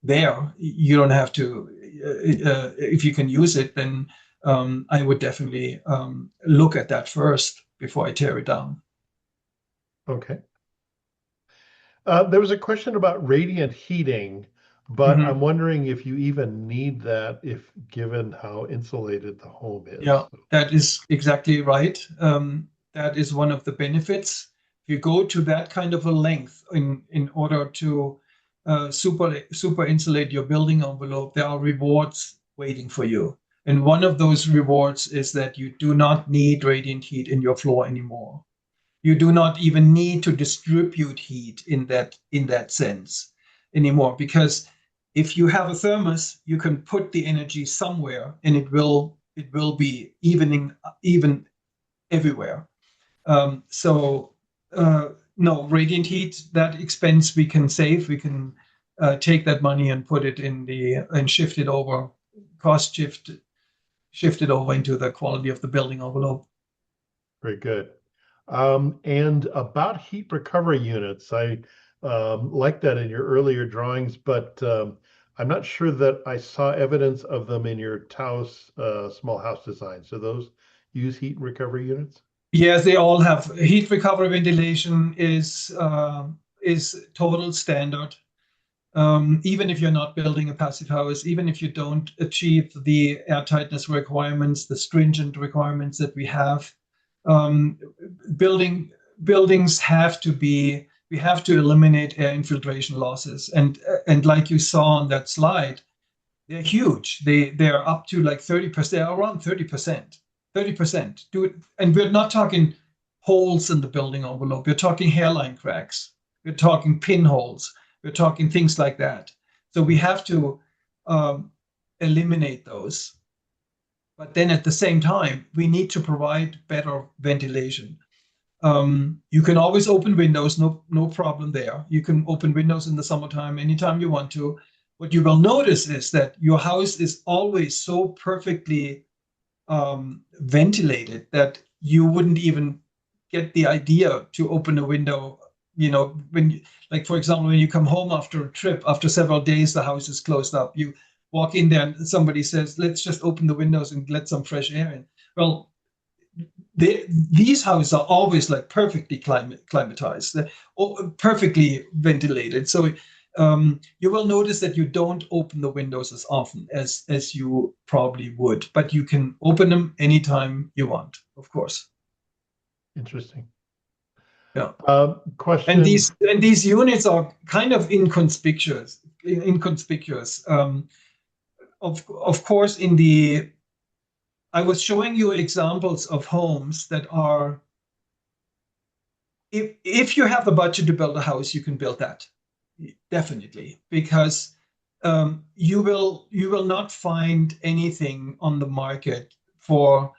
there, you don't have to. If you can use it, then I would definitely look at that first before I tear it down. Okay. There was a question about radiant heating, but Mhm. I'm wondering if you even need that, if given how insulated the home is. Yeah, that is exactly right. That is one of the benefits. If you go to that kind of a length in order to super insulate your building envelope, there are rewards waiting for you. And one of those rewards is that you do not need radiant heat in your floor anymore. You do not even need to distribute heat in that sense anymore, because if you have a thermos, you can put the energy somewhere and it will be even everywhere. So no, radiant heat, that expense we can save. We can take that money and put it and shift it over, shift it over into the quality of the building envelope. Very good. And about heat recovery units, I like that in your earlier drawings, but I'm not sure that I saw evidence of them in your Taos small house design. So those use heat recovery units? Yes, they all have heat recovery ventilation is total standard. Even if you're not building a passive house, even if you don't achieve the air tightness requirements, the stringent requirements that we have, um, buildings we have to eliminate air infiltration losses. And like you saw on that slide, they're huge. They're up to like 30%, around 30%. 30%. Do it, and we're not talking holes in the building envelope. We're talking hairline cracks. We're talking pinholes. We're talking things like that. So we have to eliminate those. But then at the same time, we need to provide better ventilation. You can always open windows, no problem there. You can open windows in the summertime anytime you want to. What you will notice is that your house is always so perfectly ventilated that you wouldn't even get the idea to open a window. You know, like for example, when you come home after a trip, after several days, the house is closed up. You walk in there and somebody says, "Let's just open the windows and let some fresh air in." Well, these houses are always like perfectly climatized, perfectly ventilated. So you will notice that you don't open the windows as often as you probably would, but you can open them anytime you want, of course. Interesting. Yeah. Question. And these units are kind of inconspicuous. Of course, I was showing you examples of homes that are, if you have the budget to build a house, you can build that, definitely, because you will not find anything on the market for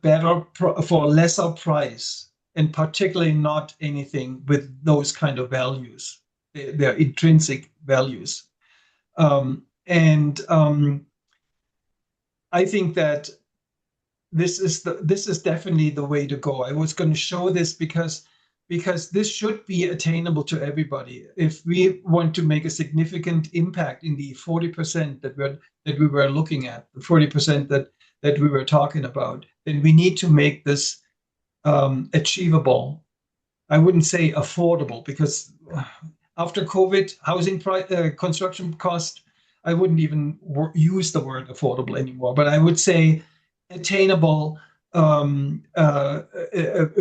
for a lesser price, and particularly not anything with those kind of values, their intrinsic values. And I think that this is definitely the way to go. I was going to show this because this should be attainable to everybody. If we want to make a significant impact in the 40% that we were looking at, the 40% that we were talking about, then we need to make this achievable. I wouldn't say affordable, because after COVID, construction cost, I wouldn't even use the word affordable anymore, but I would say attainable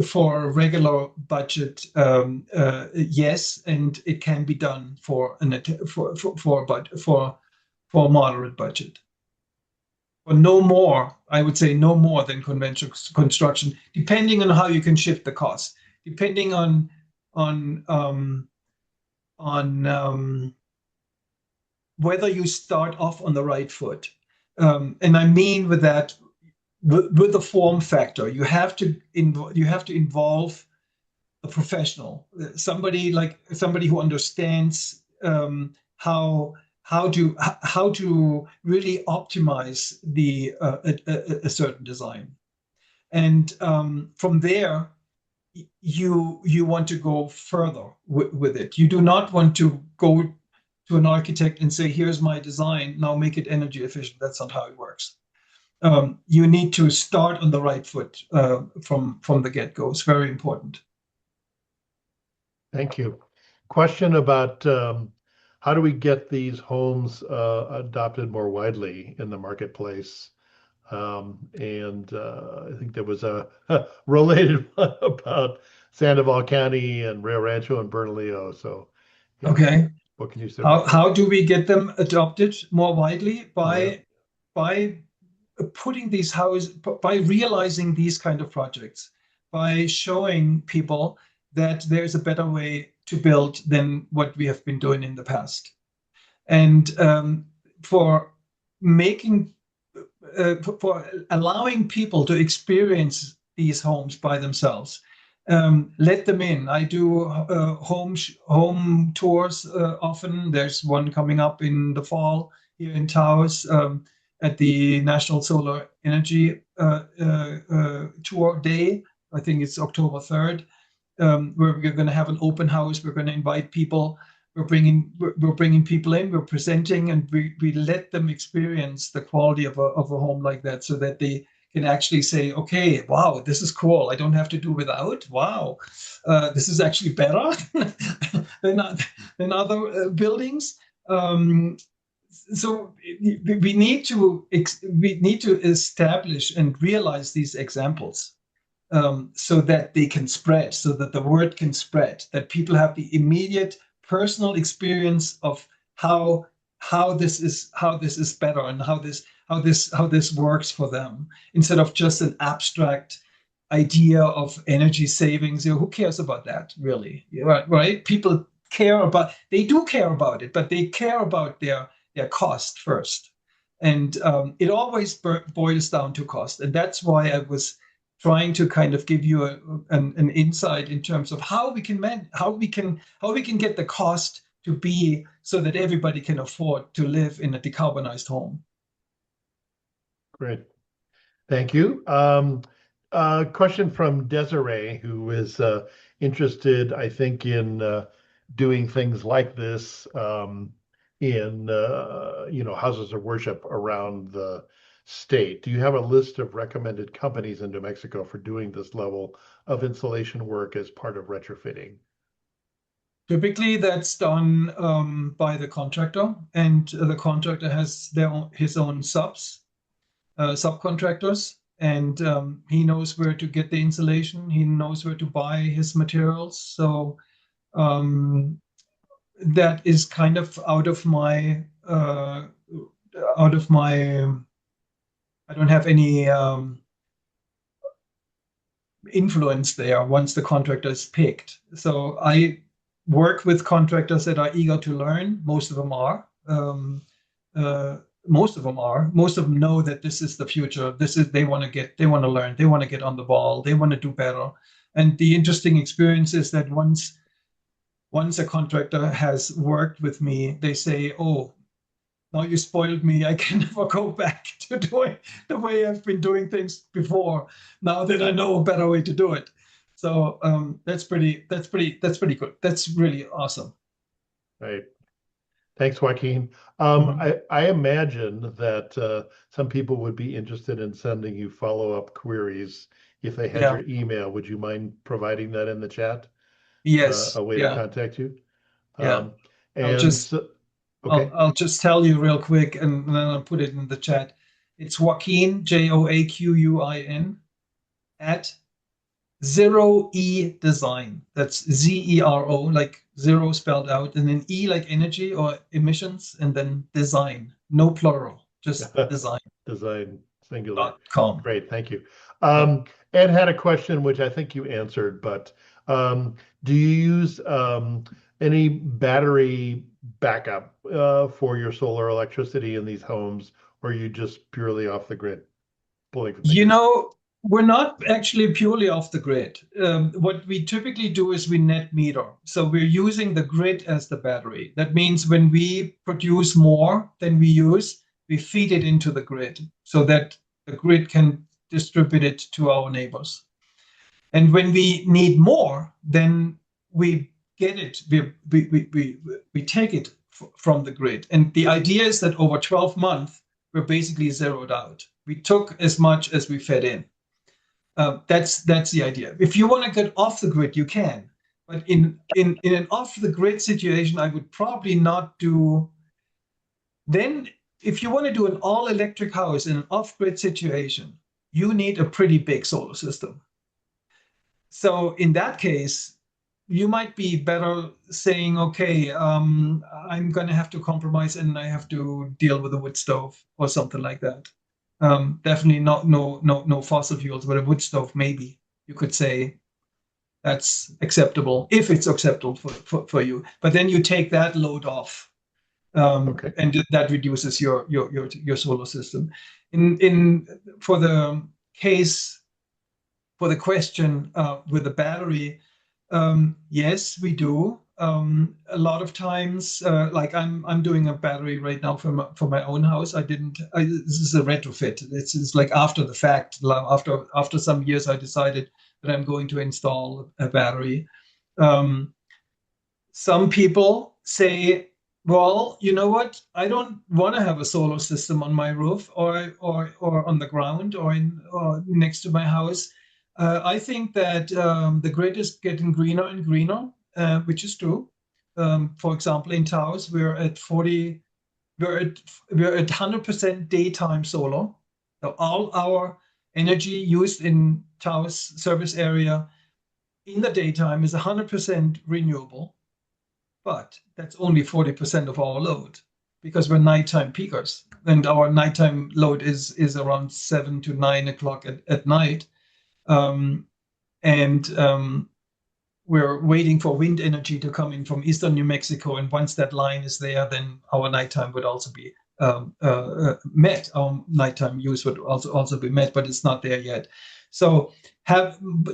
for a regular budget. Yes, and it can be done for a moderate budget. But no more, I would say no more than conventional construction, depending on how you can shift the cost, depending on whether you start off on the right foot. And I mean with that, with the form factor, you have to involve a professional, somebody who understands how to really optimize a certain design, and from there you want to go further with it. You do not want to go to an architect and say, "Here's my design, now make it energy efficient." That's not how it works. You need to start on the right foot from the get-go. It's very important. Thank you. Question about how do we get these homes adopted more widely in the marketplace? And I think there was a related one about Sandoval County and Rio Rancho and Bernalillo. So, yeah, okay, what can you say about that? How do we get them adopted more widely? By putting these houses, by realizing these kind of projects, by showing people that there's a better way to build than what we have been doing in the past, and for allowing people to experience these homes by themselves. Let them in. I do home tours often. There's one coming up in the fall here in Taos at the National Solar Energy Tour Day. I think it's October 3rd, where we're going to have an open house. We're going to invite people. We're bringing people in. We're presenting, and we let them experience the quality of a home like that, so that they can actually say, "Okay, wow, this is cool. I don't have to do without. Wow, this is actually better than other buildings." So we need to establish and realize these examples, so that they can spread, so that the word can spread, that people have the immediate personal experience of how this is better, and how this works for them, instead of just an abstract idea of energy savings. Who cares about that, really? Right? People they do care about it, but they care about their cost first, and it always boils down to cost. And that's why I was trying to kind of give you an insight in terms of how we can get the cost to be so that everybody can afford to live in a decarbonized home. Great. Thank you. Question from Desiree, who is interested, I think, in doing things like this in houses of worship around the state. Do you have a list of recommended companies in New Mexico for doing this level of installation work as part of retrofitting? Typically, that's done by the contractor, and the contractor has his own subcontractors, and he knows where to get the insulation. He knows where to buy his materials. So that is kind of out of my. I don't have any influence there once the contractor is picked. So I work with contractors that are eager to learn. Most of them are. most of them are. Most of them know that this is the future. They want to learn, they want to get on the ball, they want to do better. And the interesting experience is that once a contractor has worked with me, they say, "Oh, now you spoiled me. I can never go back to doing the way I've been doing things before. Now that I know a better way to do it." So that's pretty good. That's really awesome. Right. Thanks, Joaquin. Mhm. I imagine that some people would be interested in sending you follow-up queries if they had Yeah. your email. Would you mind providing that in the chat? Yes. A way to Yeah. contact you? Yeah. Um, I'll and just so, I'll okay. I'll just tell you real quick, and then I'll put it in the chat. It's Joaquin, Joaquin, at Zero E Design. That's Zero, like zero spelled out, and then E like energy or emissions, and then design. No plural, just Design singular. design.com. Great, thank you. Yeah. Ed had a question which I think you answered, but do you use any battery backup for your solar electricity in these homes, or are you just purely off the grid, pulling from the You grid? know, we're not actually purely off the grid. What we typically do is we net meter. So we're using the grid as the battery. That means when we produce more than we use, we feed it into the grid so that the grid can distribute it to our neighbors. And when we need more, then we get it, we take it from the grid. And the idea is that over 12 months, we're basically zeroed out. We took as much as we fed in. That's the idea. If you want to get off the grid, you can. But in an off the grid situation, I would probably not do. Then, if you want to do an all electric house in an off grid situation, you need a pretty big solar system. So in that case, you might be better saying, okay, I'm going to have to compromise and I have to deal with a wood stove or something like that. Definitely not no fossil fuels, but a wood stove maybe you could say that's acceptable if it's acceptable for you. But then you take that load off, Okay. and that reduces your solar system. In for the case for the question with the battery, yes, we do. A lot of times, like I'm doing a battery right now for my own house. I didn't. This is a retrofit. It's like after the fact. After some years, I decided that I'm going to install a battery. Um, some people say, well, you know what? I don't want to have a solar system on my roof or on the ground or next to my house. I think that the grid is getting greener and greener, which is true. For example, in Taos, we're at we're at 100% daytime solar. So all our energy used in Taos service area in the daytime is 100% renewable, but that's only 40% of our load because we're nighttime peakers. And our nighttime load is around 7 to 9 o'clock at night. Um, and we're waiting for wind energy to come in from eastern New Mexico. And once that line is there, then our nighttime would also be met. Our nighttime use would also be met, but it's not there yet. So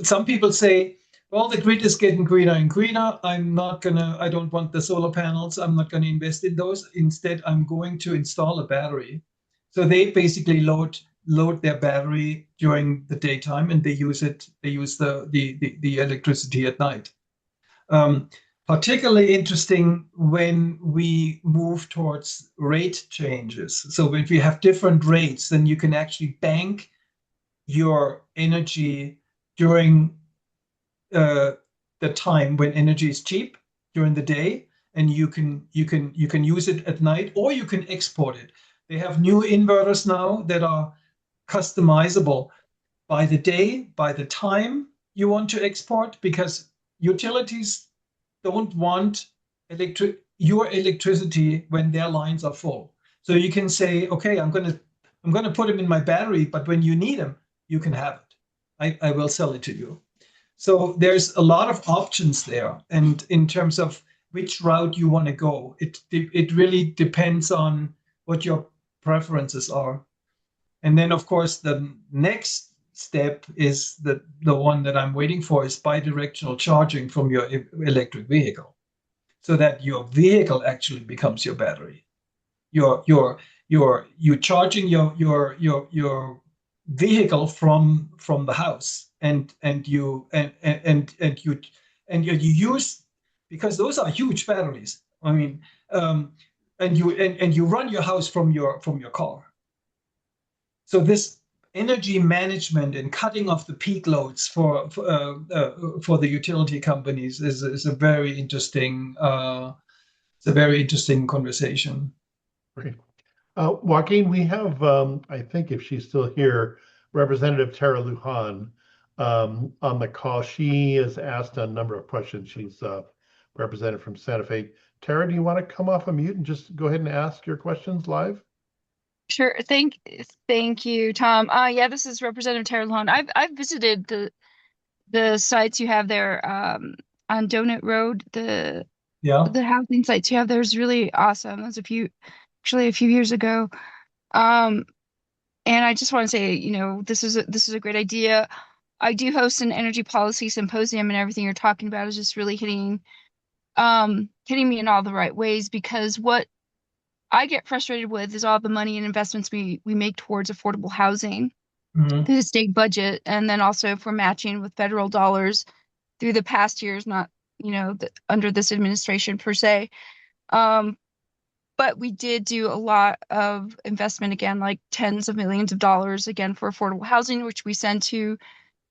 some people say, well, the grid is getting greener and greener. I don't want the solar panels. I'm not going to invest in those. Instead, I'm going to install a battery. So they basically load their battery during the daytime and they use the electricity at night. Particularly interesting when we move towards rate changes. So if you have different rates, then you can actually bank your energy during the time when energy is cheap during the day, and you can use it at night, or you can export it. They have new inverters now that are customizable by the day, by the time you want to export, because utilities don't want your electricity when their lines are full. So you can say, okay, I'm gonna put them in my battery, but when you need them, you can have it. I will sell it to you. So there's a lot of options there, and in terms of which route you want to go, it really depends on what your preferences are. And then, of course, the next step is the one that I'm waiting for is bidirectional charging from your electric vehicle, so that your vehicle actually becomes your battery. You're charging your vehicle from the house, and you use, because those are huge batteries. I mean, and you run your house from your car. So this energy management and cutting off the peak loads for the utility companies is a very interesting conversation. Great. Joaquin, we have, I think if she's still here, Representative Tara Lujan on the call. She has asked a number of questions. She's represented from Santa Fe. Tara, do you want to come off of mute and just go ahead and ask your questions live? Sure. Thank you, Tom. Yeah, this is Representative Tara Lone. I've visited the sites you have there on Donut Road. Yeah. The housing sites you have there is really awesome. That was a few years ago. Um, and I just want to say, this is a great idea. I do host an energy policy symposium, and everything you're talking about is just really hitting me in all the right ways, because what I get frustrated with is all the money and investments we make towards affordable housing Mhm. through the state budget, and then also if we're matching with federal dollars through the past years, not under this administration per se. Um, but we did do a lot of investment, again, like tens of millions of dollars, again, for affordable housing, which we send to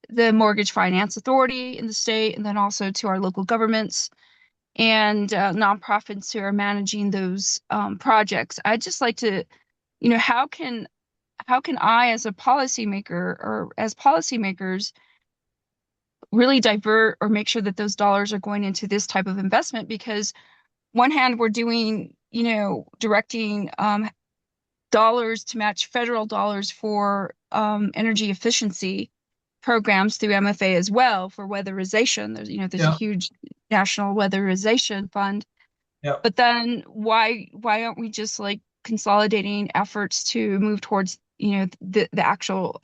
the Mortgage Finance Authority in the state, and then also to our local governments and nonprofits who are managing those projects. I'd just like to, how can I, as a policymaker, or as policymakers, really divert or make sure that those dollars are going into this type of investment? Because one hand, we're doing, directing dollars to match federal dollars for energy efficiency programs through MFA as well for weatherization. There's a Yeah. huge national weatherization fund. Yeah. But then why aren't we just like consolidating efforts to move towards, the actual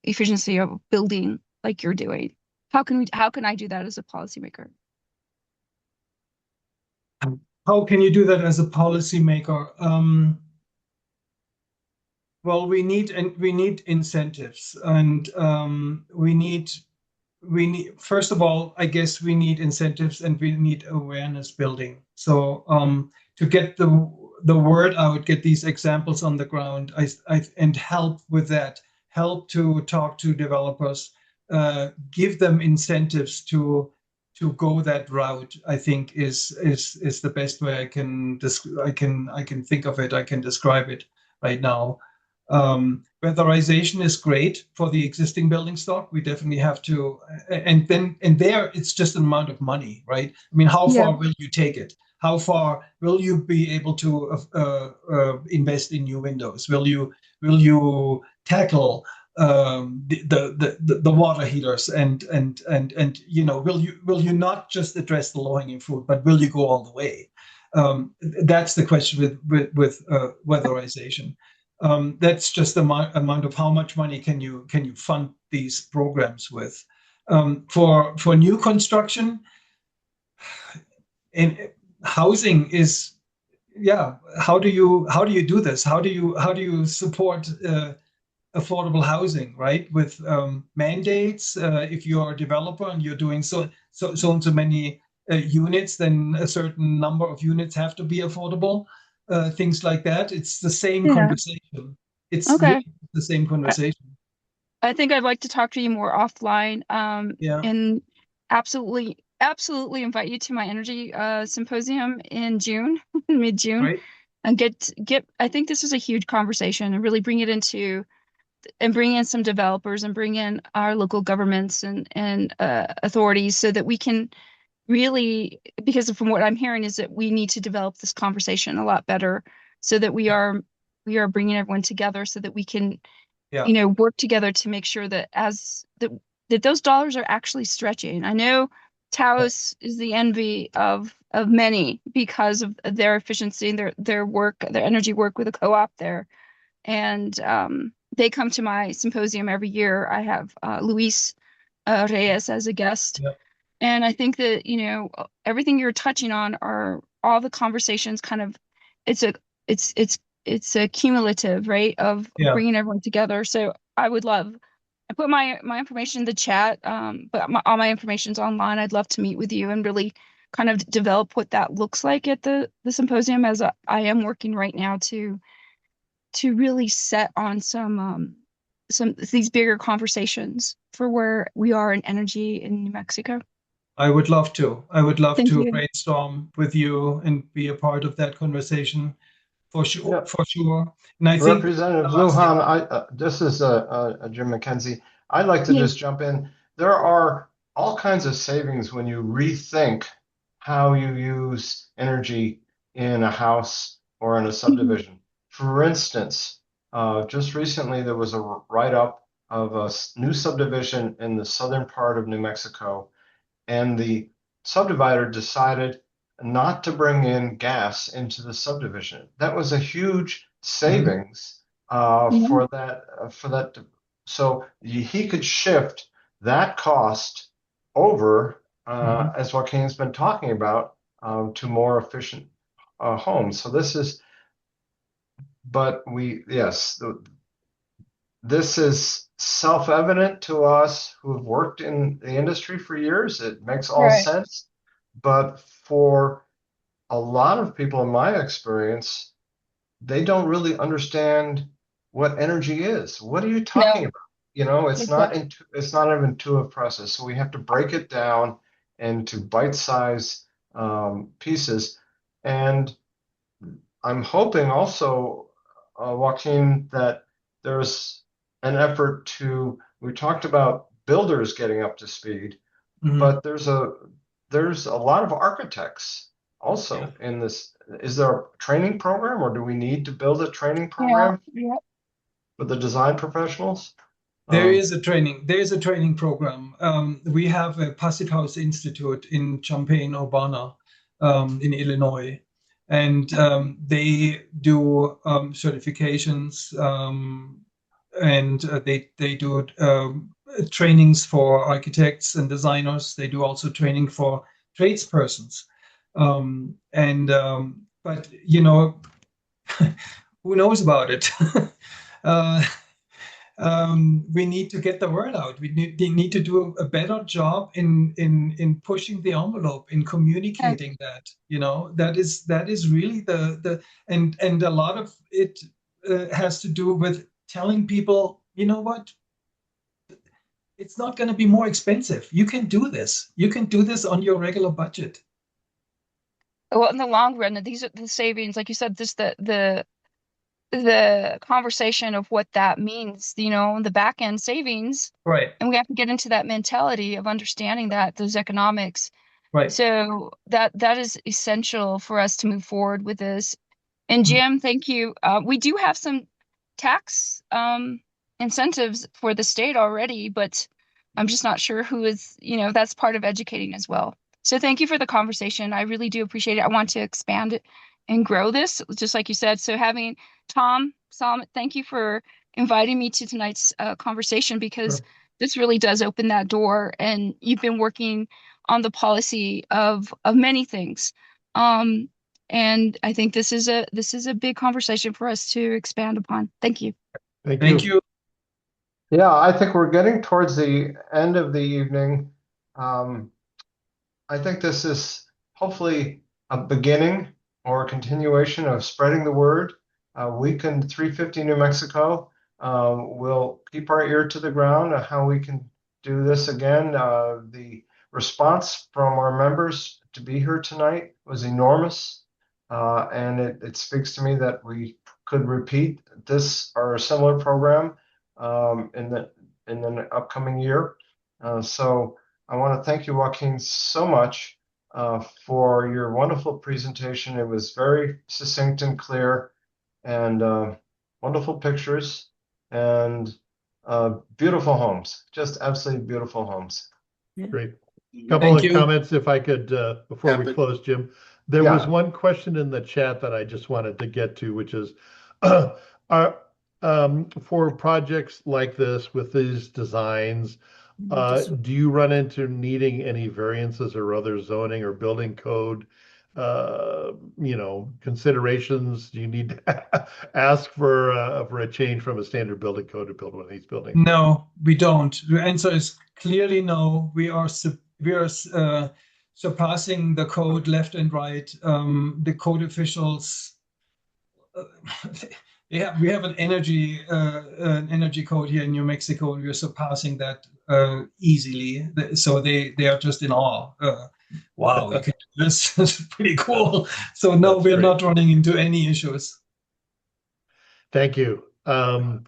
efficiency of building like you're doing? How can I do that as a policymaker? How can you do that as a policymaker? Well, we need incentives, and we need first of all, I guess we need incentives, and we need awareness building. So to get the word out, get these examples on the ground, and help with that, help to talk to developers, give them incentives to go that route, I think is the best way I can think of it. I can describe it right now. Weatherization is great for the existing building stock. We definitely have to, and there it's just an amount of money, right? I mean, how Yeah. far will you take it? How far will you be able to invest in new windows? Will you tackle the water heaters, and will you not just address the low hanging fruit, but will you go all the way? That's the question with weatherization. That's just the amount of how much money can you fund these programs with. For new construction, and housing is, yeah. How do you do this? How do you support affordable housing, right? With mandates. If you're a developer and you're doing so many units, then a certain number of units have to be affordable. Things like that. It's the same Yeah. conversation. It's Okay. really the same conversation. I think I'd like to talk to you more offline, Yeah. and absolutely invite you to my energy symposium in June, mid-June, Right. and get. I think this is a huge conversation, and really bring it into, and bring in some developers, and bring in our local governments and authorities, so that we can really, because from what I'm hearing is that we need to develop this conversation a lot better, so that we are bringing everyone together, so that we can Yeah. work together to make sure that that those dollars are actually stretching. I know Taos is the envy of many because of their efficiency and their work, their energy work with a co-op there. and they come to my symposium every year. I have Luis Reyes as a guest. Yeah. And I think that, everything you're touching on are all the conversations kind of, it's a, it's a cumulative, right, of Yeah. bringing everyone together. So I put my information in the chat, but all my information's online. I'd love to meet with you and really kind of develop what that looks like at the symposium, as I am working right now to really set on some these bigger conversations for where we are in energy in New Mexico. I would love to. I would love Thank to you. brainstorm with you and be a part of that conversation for sure. Yeah. For sure. And I think Representative the last thing, Lujan, this is Jim McKenzie. I'd like to Yeah. just jump in. There are all kinds of savings when you rethink how you use energy in a house or in a subdivision. For instance, just recently there was a write-up of a new subdivision in the southern part of New Mexico, and the subdivider decided not to bring in gas into the subdivision. That was a huge savings for that. So he could shift that cost over, as Joaquin's been talking about, to more efficient homes. So this is, this is self-evident to us who have worked in the industry for years. It makes all Right. sense. But for a lot of people, in my experience, they don't really understand what energy is. What are you talking No, about? It's not exactly. it's not an intuitive process. So we have to break it down into bite-sized pieces. And I'm hoping also, Joaquin, that there's an effort we talked about builders getting up to speed, but there's a lot of architects also in this. Is there a training program, or do we need to build a training Yeah. program for the design professionals? There is a training program. We have a Passive House Institute in Champaign-Urbana, in Illinois, and they do certifications, and they do trainings for architects and designers. They do also training for tradespersons, but who knows about it? We need to get the word out. We need to do a better job in pushing the envelope, in communicating that. That is really and a lot of it has to do with telling people, you know what, it's not going to be more expensive. You can do this. You can do this on your regular budget. Well, in the long run, these are the savings, like you said, just the conversation of what that means, the back end savings. Right. And we have to get into that mentality of understanding those economics. Right. So that is essential for us to move forward with this. And Jim, thank you. We do have some tax incentives for the state already, but I'm just not sure who is, that's part of educating as well. So thank you for the conversation. I really do appreciate it. I want to expand it and grow this, just like you said. So having Tom, thank you for inviting me to tonight's conversation, because this really does open that door. And you've been working on the policy of many things. And I think this is a big conversation for us to expand upon. Thank you. Thank you. Yeah, I think we're getting towards the end of the evening. I think this is hopefully a beginning or a continuation of spreading the word. Weekend 350 New Mexico. We'll keep our ear to the ground on how we can do this again. The response from our members to be here tonight was enormous. And it speaks to me that we could repeat this or a similar program in the upcoming year. So I want to thank you, Joaquin, so much for your wonderful presentation. It was very succinct and clear, and wonderful pictures, and beautiful homes, just absolutely beautiful homes. Great. Couple of comments, if I could, before we close, Jim. There was one question in the chat that I just wanted to get to, which is, For projects like this with these designs, do you run into needing any variances or other zoning or building code, considerations? Do you need to ask for a change from a standard building code to build one of these buildings? No, we don't. The answer is clearly no. We are surpassing the code left and right. The code officials, we have an energy code here in New Mexico, and we're surpassing that easily. So they are just in awe. Wow, you can do this. It's pretty cool. So no, That's we're great. not running into any issues. Thank you. Yes,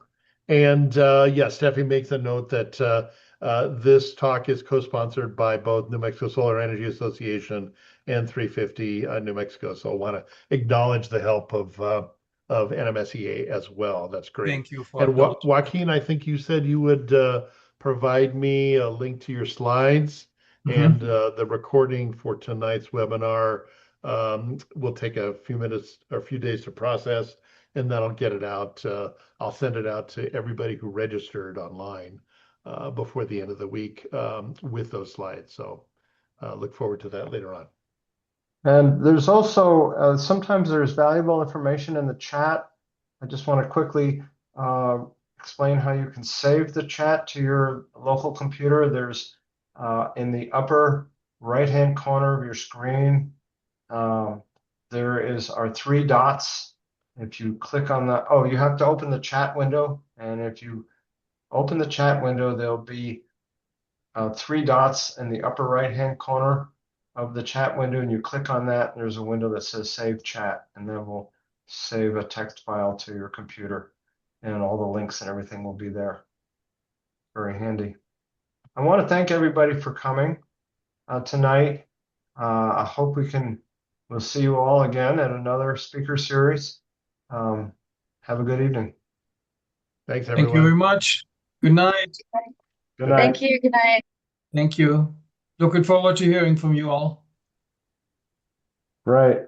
Steffi makes a note that this talk is co-sponsored by both New Mexico Solar Energy Association and 350 New Mexico. So I want to acknowledge the help of NMSEA as well. That's great. Thank you for And acknowledging. Joaquin, I think you said you would provide me a link to your slides, Mhm. and the recording for tonight's webinar will take a few minutes or a few days to process, and then I'll get it out. I'll send it out to everybody who registered online before the end of the week with those slides. So look forward to that later on. And there's also sometimes there's valuable information in the chat. I just want to quickly explain how you can save the chat to your local computer. There's in the upper right-hand corner of your screen, there are three dots. If you click on that, oh, you have to open the chat window. And if you open the chat window, there'll be three dots in the upper right-hand corner of the chat window, and you click on that, and there's a window that says Save Chat, and then we'll save a text file to your computer, and all the links and everything will be there. Very handy. I want to thank everybody for coming tonight. I hope we'll see you all again at another speaker series. Have a good evening. Thanks, Thank you everyone. very much. Good night. Good night. Thank you. Good night. Thank you. Looking forward to hearing from you all. Right.